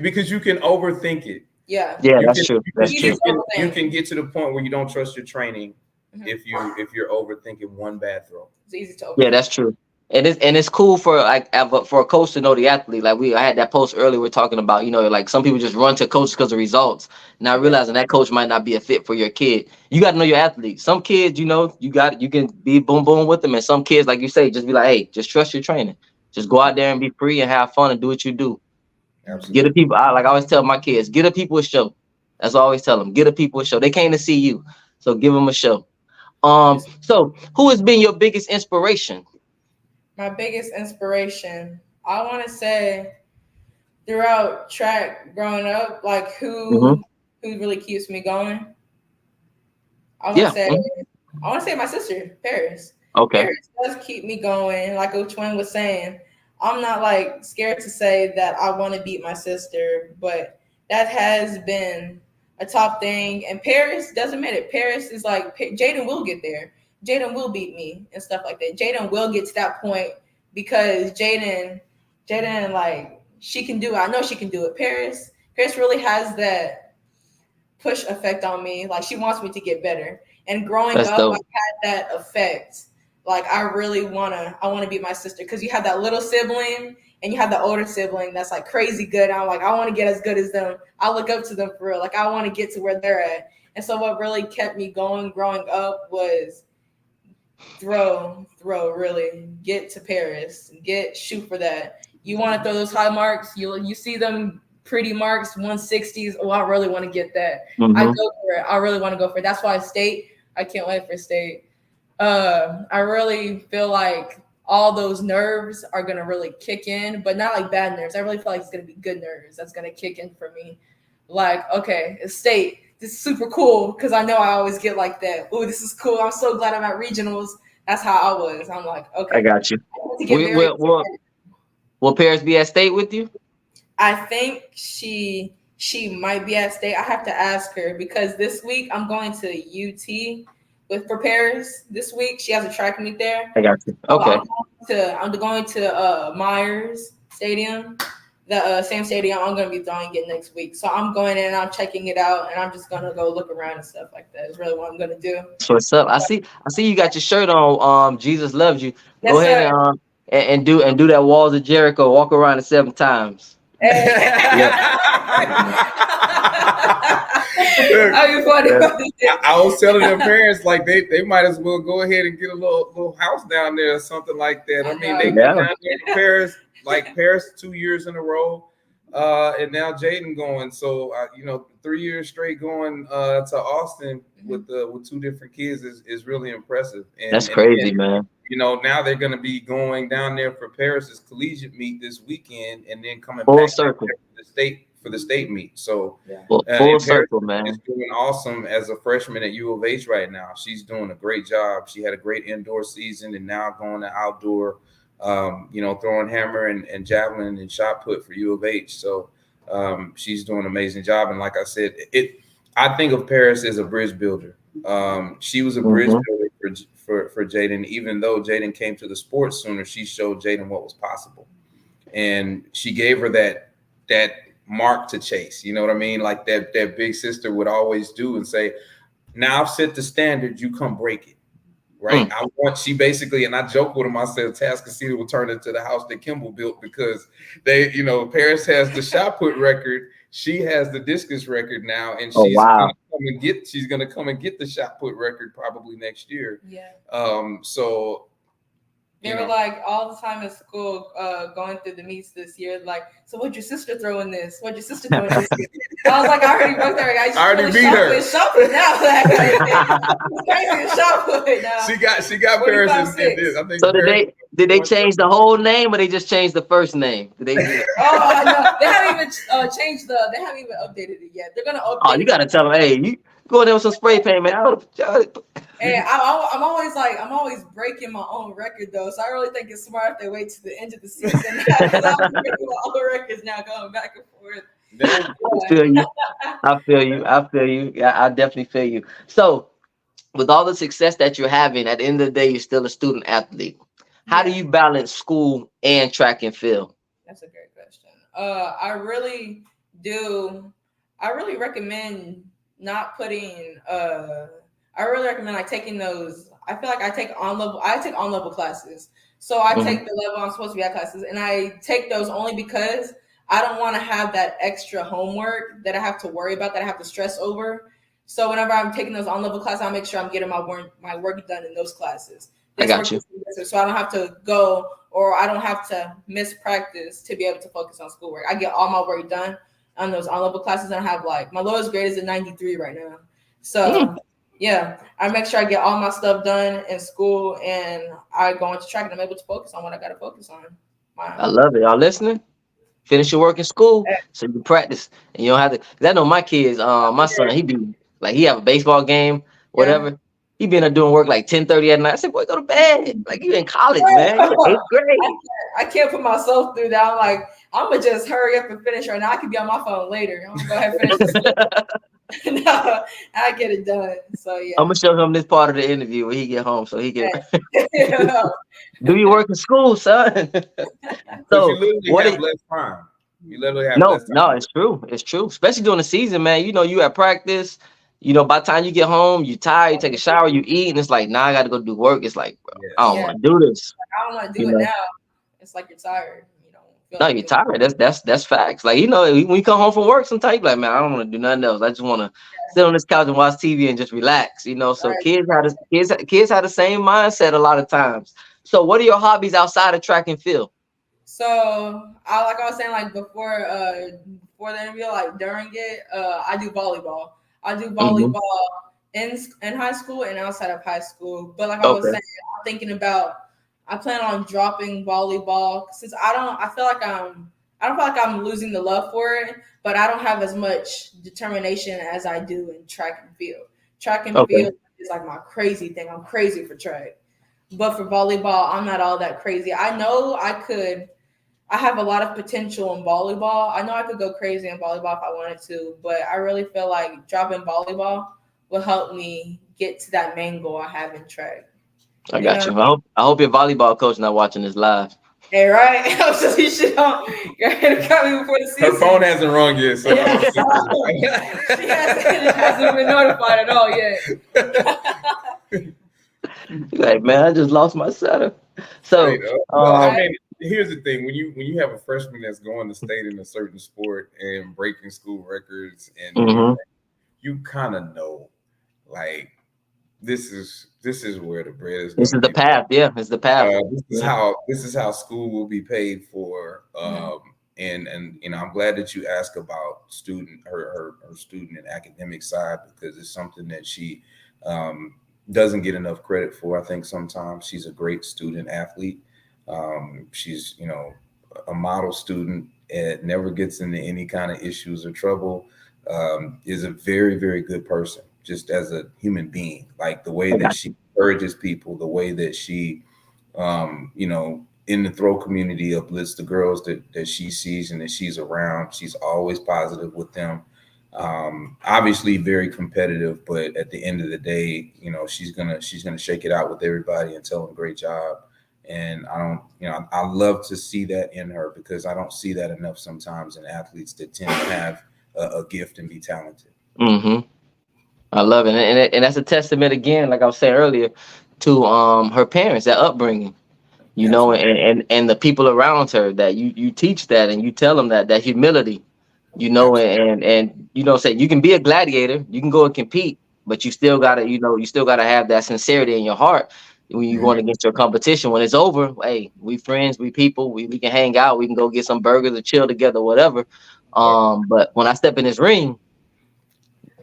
Because you can overthink it. Yeah. Yeah, that's true. That's true. You can get to the point where you don't trust your training if you're overthinking one bad throw. It's easy to overthink. Yeah, that's true. And it's cool for for a coach to know the athlete. Like I had that post earlier. We're talking about like some people just run to coach because of results. Now realizing that coach might not be a fit for your kid. You got to know your athlete. Some kids, you can be boom boom with them, and some kids, like you say, just be like, hey, just trust your training. Just go out there and be free and have fun and do what you do. Absolutely. Get the people. I always tell my kids, get the people a show. That's what I always tell them. Get the people a show. They came to see you, so give them a show. So who has been your biggest inspiration? My biggest inspiration, I want to say, throughout track growing up, like who really keeps me going. I want to say my sister, Paris. Okay. Paris does keep me going. Like Coach Wayne was saying, I'm not like scared to say that I want to beat my sister, but that has been a top thing. And Paris doesn't admit it. Paris is like, Jayden will get there. Jayden will beat me and stuff like that. Jayden will get to that point because Jayden, like, she can do it. I know she can do it. Paris really has that push effect on me. Like, she wants me to get better. And growing up, I've had that effect. Like, I want to beat my sister because you have that little sibling and you have the older sibling that's like crazy good. I'm like, I want to get as good as them. I look up to them for real. Like, I want to get to where they're at. And so what really kept me going growing up was throw, really. Get to Paris. Shoot for that. You want to throw those high marks. You see them pretty marks, 160s. Oh, I really want to get that. I go for it. I really want to go for it. That's why state, I can't wait for state. I really feel like all those nerves are going to really kick in, but not like bad nerves. I really feel like it's going to be good nerves that's going to kick in for me. Like, okay, it's state. This is super cool because I know I always get like that. Oh, this is cool. I'm so glad I'm at regionals. That's how I was. I'm like, okay. I got you. Will Paris be at state with you? I think she might be at state. I have to ask her because this week I'm going to UT for Paris. This week she has a track meet there. I got you. Okay. I'm going to Myers Stadium, the same stadium I'm going to be throwing it next week. So I'm going in and I'm checking it out and I'm just going to go look around and stuff like that. It's really what I'm going to do. So what's up? I see you got your shirt on. Jesus loves you. Yes, go ahead and do that walls of Jericho. Walk around it 7 times. Hey. I was telling their parents like they might as well go ahead and get a little house down there or something like that. I mean, they get down there to Paris, like Paris 2 years in a row, and now Jayden going. So 3 years straight going to Austin with 2 different kids is really impressive. That's crazy, man. Now they're going to be going down there for Paris's collegiate meet this weekend, and then coming full back circle for the state meet. So full circle, man. Is doing awesome as a freshman at U of H right now. She's doing a great job. She had a great indoor season, and now going to outdoor, throwing hammer and javelin and shot put for U of H. So she's doing an amazing job. And like I said, I think of Paris as a bridge builder. She was a bridge builder for Jayden. Even though Jayden came to the sports sooner, she showed Jayden what was possible, and she gave her that mark to chase. You know what I mean? Like that big sister would always do and say, now I've set the standard, you come break it. Right. She basically, and I joke with him, I said Tascasita will turn into the house that Kimble built, because they, Paris has the shot put record. She has the discus record now, and she's gonna come and get the shot put record probably next year. Yeah. So they were like all the time at school, going through the meets this year. Like, so what'd your sister throw in this? What'd your sister throw in this? I was like, I already broke that. I already beat her. Shot put now. Crazy shot put now. She got Paris in this. I think. So did they change the whole name, or they just changed the first name? Did they? Oh no, they haven't even changed they haven't even updated it yet. They're gonna update. Oh, you gotta tell them, hey, you go in there with some spray paint, man. And I'm always breaking my own record though, so I really think it's smart if they wait to the end of the season, because I'm breaking my own records now, going back and forth. I feel you. Yeah, I definitely feel you. So, with all the success that you're having, at the end of the day, you're still a student athlete. How do you balance school and track and field? That's a great question. I really do. I really recommend not putting. I really recommend like taking those. I feel like I take on level classes. So I take the level I'm supposed to be at classes, and I take those only because I don't want to have that extra homework that I have to worry about, that I have to stress over. So whenever I'm taking those on level classes, I'll make sure I'm getting my work done in those classes. I got you. So I don't have to go, or I don't have to miss practice to be able to focus on schoolwork. I get all my work done on those on level classes, and I have like my lowest grade is a 93 right now. So yeah, I make sure I get all my stuff done in school, and I go into track, and I'm able to focus on what I got to focus on. I love it. Y'all listening? Finish your work in school, so you practice, and you don't have to. Cause I know my kids. My son, he have a baseball game, whatever. Yeah. He been there doing work like 10:30 at night. I said, boy, go to bed. Like, you in college, man. You're in 8th grade. I can't put myself through that. I'm like, I'm gonna just hurry up and finish right now. I can be on my phone later. I'm gonna go ahead and finish this. No, I get it done. So yeah. I'm gonna show him this part of the interview when he get home, so he can do your work in school, son. So you literally have less time. You literally have less time. No, it's true. It's true. Especially during the season, man. You at practice. By the time you get home, you tired, you take a shower, you eat, and it's like, now I got to go do work. It's like, bro, I don't want to do this. Like, I don't want to do it now. It's like you're tired. No, you're tired. That's facts. Like, when you come home from work, sometimes you're like, man, I don't want to do nothing else. I just want to sit on this couch and watch TV and just relax. So kids have the same mindset a lot of times. So what are your hobbies outside of track and field? So I was saying, like before the interview, like during it, I do volleyball. I do volleyball in high school and outside of high school. But like I was saying, I'm thinking about, I plan on dropping volleyball since I don't feel like I'm losing the love for it, but I don't have as much determination as I do in track and field. Track and field is like my crazy thing. I'm crazy for track. But for volleyball, I'm not all that crazy. I know I have a lot of potential in volleyball. I know I could go crazy in volleyball if I wanted to, but I really feel like dropping volleyball will help me get to that main goal I have in track. I got you. I hope your volleyball coach not watching this live. Hey, right? So you should cut me before the season. Her phone hasn't rung yet, so she hasn't been notified at all yet. Like, man, I just lost my setter. So, here's the thing: when you have a freshman that's going to state in a certain sport and breaking school records, and you kind of know, like, this is where the bread is. This is the path. Yeah, it's the path. This is how school will be paid for. And I'm glad that you asked about her student and academic side, because it's something that she doesn't get enough credit for. I think sometimes she's a great student athlete. She's a model student and never gets into any kind of issues or trouble. Is a very, very good person, just as a human being. Like the way that she encourages people, the way that she in the throw community uplifts the girls that she sees and that she's around. She's always positive with them. Obviously very competitive, but at the end of the day, she's gonna shake it out with everybody and tell them great job. And I don't, I love to see that in her because I don't see that enough sometimes in athletes that tend to have a gift and be talented. Mm-hmm. I love it. And that's a testament again, like I was saying earlier, to her parents, that upbringing. And the people around her, that you teach that and you tell them that humility, and say you can be a gladiator, you can go and compete, but you still gotta have that sincerity in your heart when you're going against your competition. When it's over, hey, we friends, we people, we can hang out, we can go get some burgers or chill together, whatever. But when I step in this ring,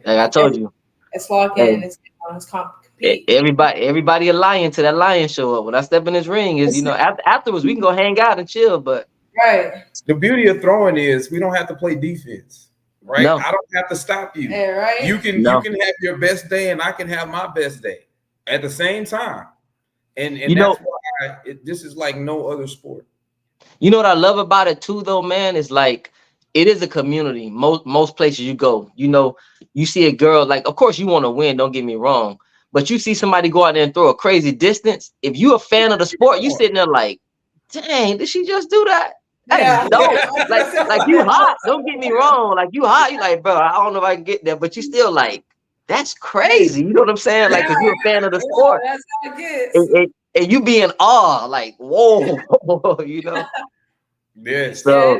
like I told you, it's lock hey, in, it's compete. everybody a lion to that lion show up. When I step in this ring is, afterwards we can go hang out and chill, but right. The beauty of throwing is we don't have to play defense, right? No. I don't have to stop you. Yeah, right. You can have your best day and I can have my best day at the same time. And that's why this is like no other sport. You know what I love about it too, though, man, is like it is a community. Most places you go, you see a girl, like, of course you want to win, don't get me wrong, but you see somebody go out there and throw a crazy distance. If you're a fan of the sport, you sitting there like, dang, did she just do that? That's dope. Like you hot. Don't get me wrong. Like you hot. You like, bro, I don't know if I can get there, but you still like, that's crazy. You know what I'm saying? Like, because you're a fan of the sport. That's how it gets. And you be in awe, like, whoa, Yes. So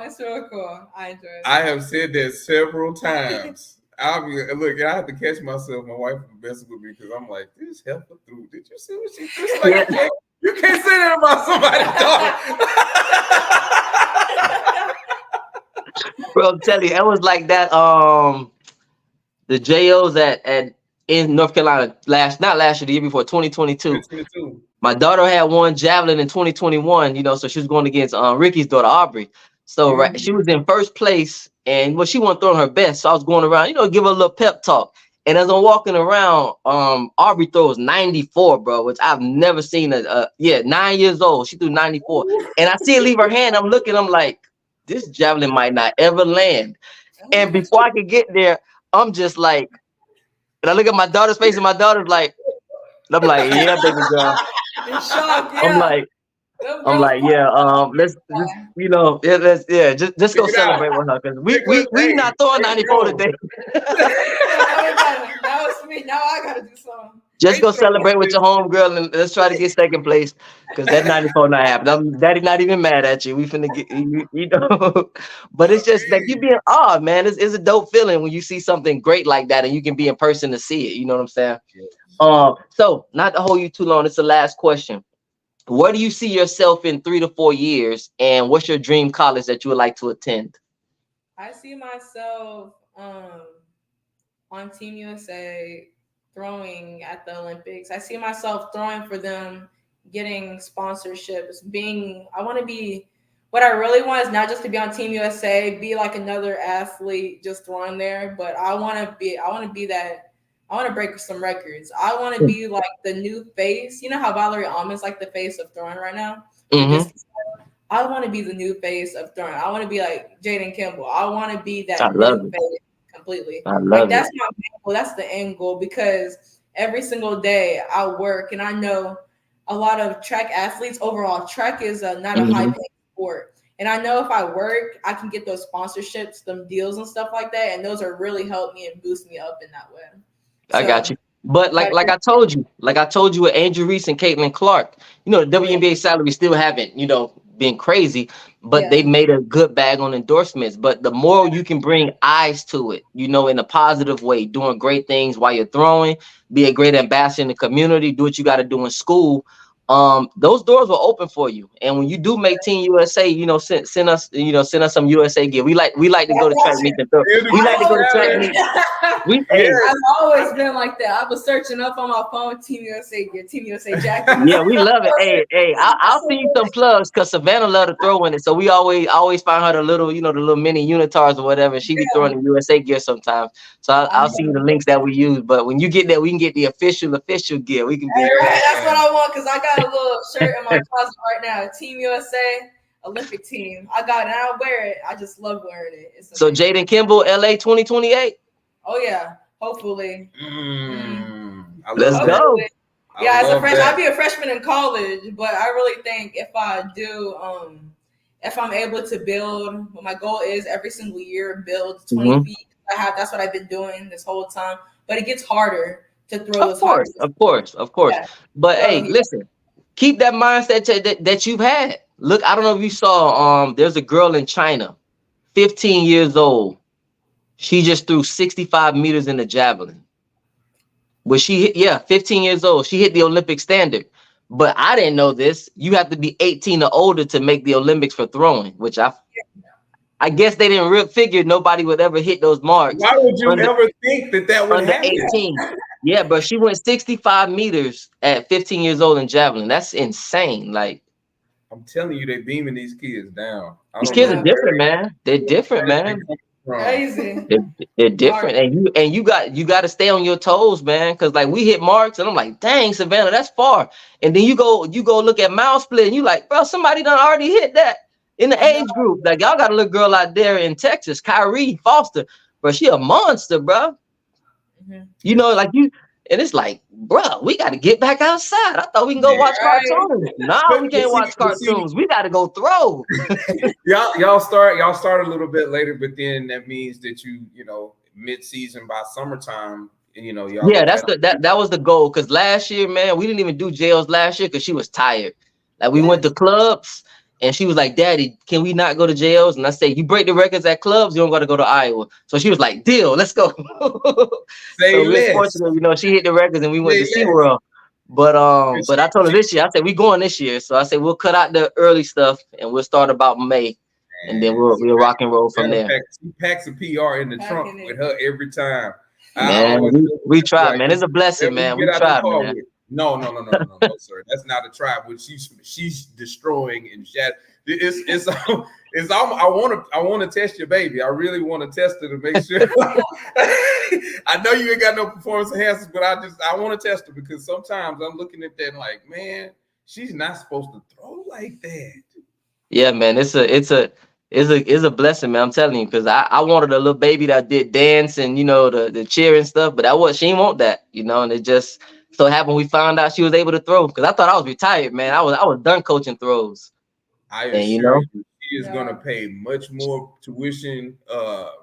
it's real cool. I enjoy it. I have said that several times. I have to catch myself. My wife is messing with me because I'm like, this help her through. Did you see what she threw? Like, you can't say that about somebody's daughter. Bro, I'm telling you, it was like that. The JOs in North Carolina not last year, the year before, 2022. My daughter had won javelin in 2021. So she was going against Ricky's daughter Aubrey. So she was in first place, and she wasn't throwing her best. So I was going around, give her a little pep talk. And as I'm walking around, Aubrey throws 94, bro, which I've never seen. 9 years old, she threw 94, and I see her leave her hand. I'm looking, I'm like, this javelin might not ever land. And before I could get there, I'm just like, and I look at my daughter's face, and my daughter's like, and I'm like, yeah, baby girl. I'm like, yeah, let's just go celebrate with her, because we not throwing 94 today. That was me. Now I gotta do something. Just go celebrate with your homegirl and let's try to get second place, because that 94 not happening. Daddy not even mad at you. We finna get But it's just like you being man. It's a dope feeling when you see something great like that and you can be in person to see it. You know what I'm saying? So not to hold you too long, it's the last question. Where do you see yourself in 3 to 4 years, and what's your dream college that you would like to attend? I see myself on Team USA, throwing at the Olympics. I see myself throwing for them, getting sponsorships, I want to be, what I really want is not just to be on Team USA, be like another athlete just throwing there, but I want to be that. I want to break some records. I want to be like the new face. You know how Valerie Almond's like the face of throwing right now? Mm-hmm. I want to be the new face of throwing. I want to be like Jayden Kimble. I want to be that new face completely. I love that's my goal. That's the end goal, because every single day I work, and I know a lot of track athletes, overall track is not a high paying sport. And I know if I work, I can get those sponsorships, them deals and stuff like that. And those are really help me and boost me up in that way. I got you. But like I told you with Angel Reese and Caitlin Clark, the WNBA salary still haven't, been crazy, but they've made a good bag on endorsements. But the more you can bring eyes to it, in a positive way, doing great things while you're throwing, be a great ambassador in the community, do what you got to do in school. Those doors will open for you. And when you do make Team USA, send us some USA gear. We like to go to track meets and throw. We like to go to track meets. I've always been like that. I was searching up on my phone Team USA gear, Team USA jacket. Yeah, we love it. Hey, I'll send you some plugs, because Savannah love to throw in it. So we always find her the little mini unitards or whatever. She be throwing the USA gear sometimes. So I'll see you the links that we use. But when you get there, we can get the official gear. We can be right. That's what I want, because I got a little shirt in my closet right now. Team USA Olympic team. I got it. And I'll wear it. I just love wearing it. So Jayden Kimble, LA 2028. Oh yeah, hopefully. Let's go. Yeah, as a freshman, that. I'll be a freshman in college, but I really think if I do, if I'm able to build, what my goal is every single year, build 20 feet. That's what I've been doing this whole time. But it gets harder to throw those high. Of course. Yeah. But So, hey, listen, keep that mindset that you've had. Look, I don't know if you saw, there's a girl in China, 15 years old. She just threw 65 meters in the javelin. But she hit, 15 years old. She hit the Olympic standard. But I didn't know this. You have to be 18 or older to make the Olympics for throwing, which I guess they didn't figure nobody would ever hit those marks. Why would you ever think that would under happen? 18? Yeah, but she went 65 meters at 15 years old in javelin. That's insane. Like, I'm telling you, they beaming these kids down. these kids are different, man. They're different, man. Crazy. They're different, and you got to stay on your toes, man. Because like we hit marks, and I'm like, dang, Savannah, that's far. And then you go look at mile split, and you like, bro, somebody done already hit that in the age group. Like y'all got a little girl out there in Texas, Kyrie Foster, bro. She a monster, bro. You know, like you. And it's like, bro, we got to get back outside. I thought we can go watch cartoons. No, we can't watch cartoons. We got to go throw. y'all start a little bit later, but then that means that you know, mid-season by summertime, y'all. Yeah, that was the goal. Because last year, man, we didn't even do jails last year because she was tired. Like we went to clubs. And she was like, Daddy, can we not go to jails? And I said, you break the records at clubs, you don't got to go to Iowa. So she was like, deal, let's go. Say less. Fortunately, she hit the records and we went to SeaWorld. But I told her this year, I said, we going this year. So I said, we'll cut out the early stuff and we'll start about May. And then we'll rock and roll from there. She packs a PR in the trunk with her every time. Man, we try, man. It's a blessing, man. We try, man. No, sir. That's not a try. But she's destroying and shattering. It's I want to test your baby. I really want to test her to make sure. I know you ain't got no performance enhancers, but I want to test her because sometimes I'm looking at that and like, man, she's not supposed to throw like that. Yeah, man. It's a blessing, man. I'm telling you, because I wanted a little baby that did dance and the cheer and stuff, but she didn't want that, and it just so happened we found out she was able to throw because I thought I was retired, man. I was done coaching throws. I assure you, she is gonna pay much more tuition,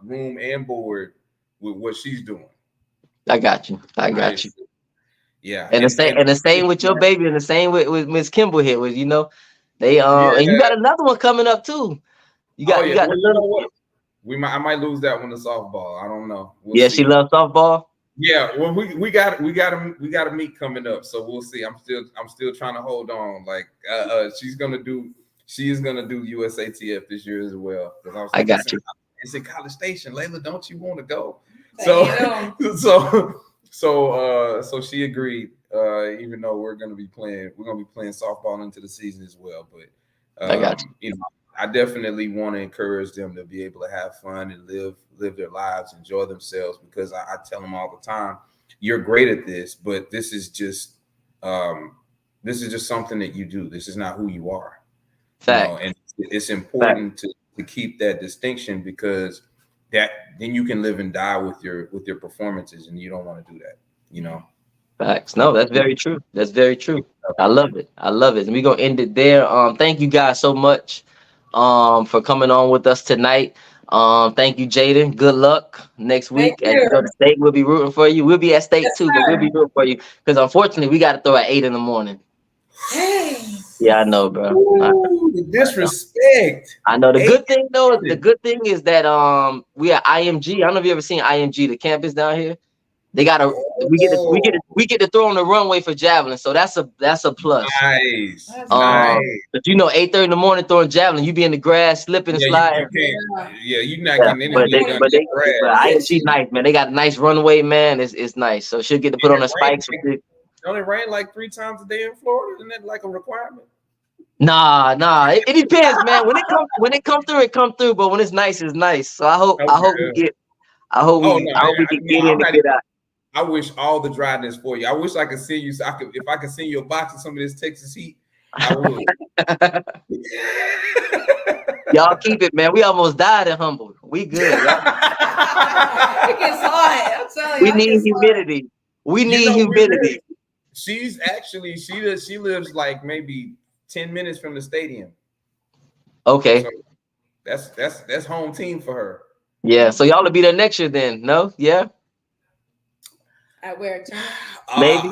room and board with what she's doing. I got you. Yeah, and the same with your baby, and the same with Miss Kimble here. Was they and you got another one coming up too. You got the little. I might lose that one to softball. I don't know. We'll see. She loves softball. Yeah, well, we got a meet coming up, so we'll see. I'm still trying to hold on. Like, she is gonna do USATF this year as well. I got you. It's in College Station, Layla. Don't you want to go? So she agreed. Even though we're gonna be playing softball into the season as well. But I got you. I definitely want to encourage them to be able to have fun and live their lives, enjoy themselves, because I tell them all the time, you're great at this, but this is just something that you do. This is not who you are. And it's important to keep that distinction because then you can live and die with your performances, and you don't want to do that, Facts. No, that's very true. I love it. And we're gonna end it there. Thank you guys so much for coming on with us tonight. Thank you, Jayden. Good luck next week. As you go to state, we'll be rooting for you. We'll be at state too, but we'll be rooting for you because unfortunately we got to throw at 8 a.m. Yeah, I know, bro. Ooh, disrespect. I know. The good thing is that we are IMG. I don't know if you ever seen IMG, the campus down here. They got we get to throw on the runway for javelin, so that's a plus. Nice. But 8:30 in the morning throwing javelin, you be in the grass slipping and sliding. You're not getting anything. But IMG nice, man. They got a nice runway, man. It's nice. So she'll get to put on the spikes. Don't it rain like 3 times a day in Florida? Isn't that like a requirement? Nah. It depends, man. When it comes through, it comes through. But when it's nice, it's nice. So I hope we can get in and get out. I wish all the dryness for you. I wish I could send you. If I could send you a box of some of this Texas heat, I would. Y'all keep it, man. We almost died in Humboldt. We good. It gets hot. I'm telling you. We need humidity. We need humidity. She's actually she lives like maybe 10 minutes from the stadium. Okay. So that's home team for her. Yeah. So y'all will be there next year then? No? Yeah. At where? Maybe.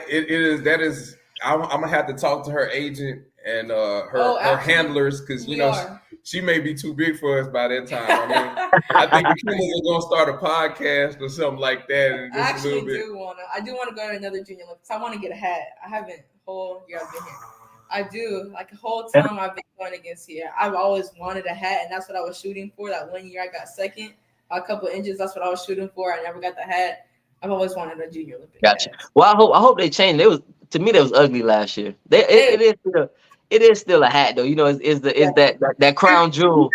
It is that is I'm gonna have to talk to her agent and her actually, handlers because we are. she may be too big for us by that time. I mean, I think the Kimble's are gonna start a podcast or something like that. And I just a little bit. I do wanna go to another junior Olympics. I want to get a hat. I haven't whole year I've been here. I do. Like the whole time I've been going against here, I've always wanted a hat, and that's what I was shooting for. That 1 year I got second, a couple inches. That's what I was shooting for. I never got the hat. I've always wanted a junior Olympics. Gotcha. Well, I hope they change. It was to me that was ugly last year. It is still a hat though. You know, is that crown jewel.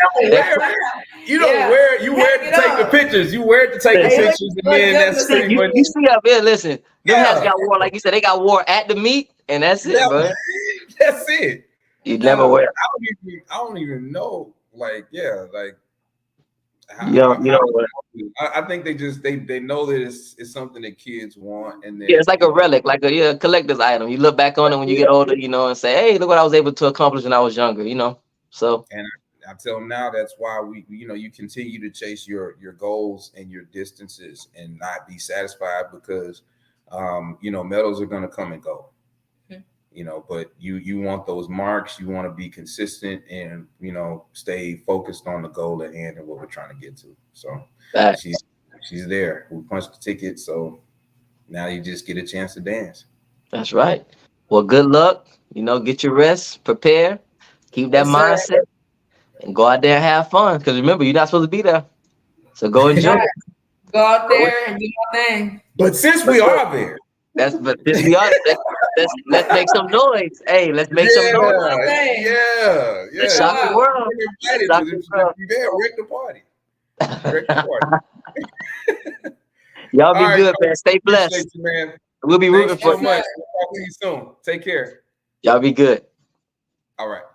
You don't wear it to take the pictures. You wear it to take the pictures, and then that's pretty much. You see up here, listen. Them hats got worn, like you said, they got worn at the meet, and that's it, bro. That's it. You never wear. I don't even know. Like, yeah, like. I think they know that it's something that kids want, and it's like a relic, like a collector's item. You look back on it when you get older, you know, and say, "Hey, look what I was able to accomplish when I was younger," you know. So, and I tell them now that's why you continue to chase your goals and your distances and not be satisfied because medals are going to come and go. But you want those marks, you want to be consistent and, stay focused on the goal at hand and what we're trying to get to. So she's there. We punched the ticket. So now you just get a chance to dance. That's right. Well, good luck. Get your rest, prepare, keep that mindset and go out there and have fun. Because remember, you're not supposed to be there. So go enjoy it. Go out there and do your thing. But since we are there, let's make some noise. Hey, let's make some noise. Yeah. Let's shock the world. Wreck the party. Y'all be good, man. Stay blessed. You, man. We'll be rooting for you. We'll talk to you soon. Take care. Y'all be good. All right.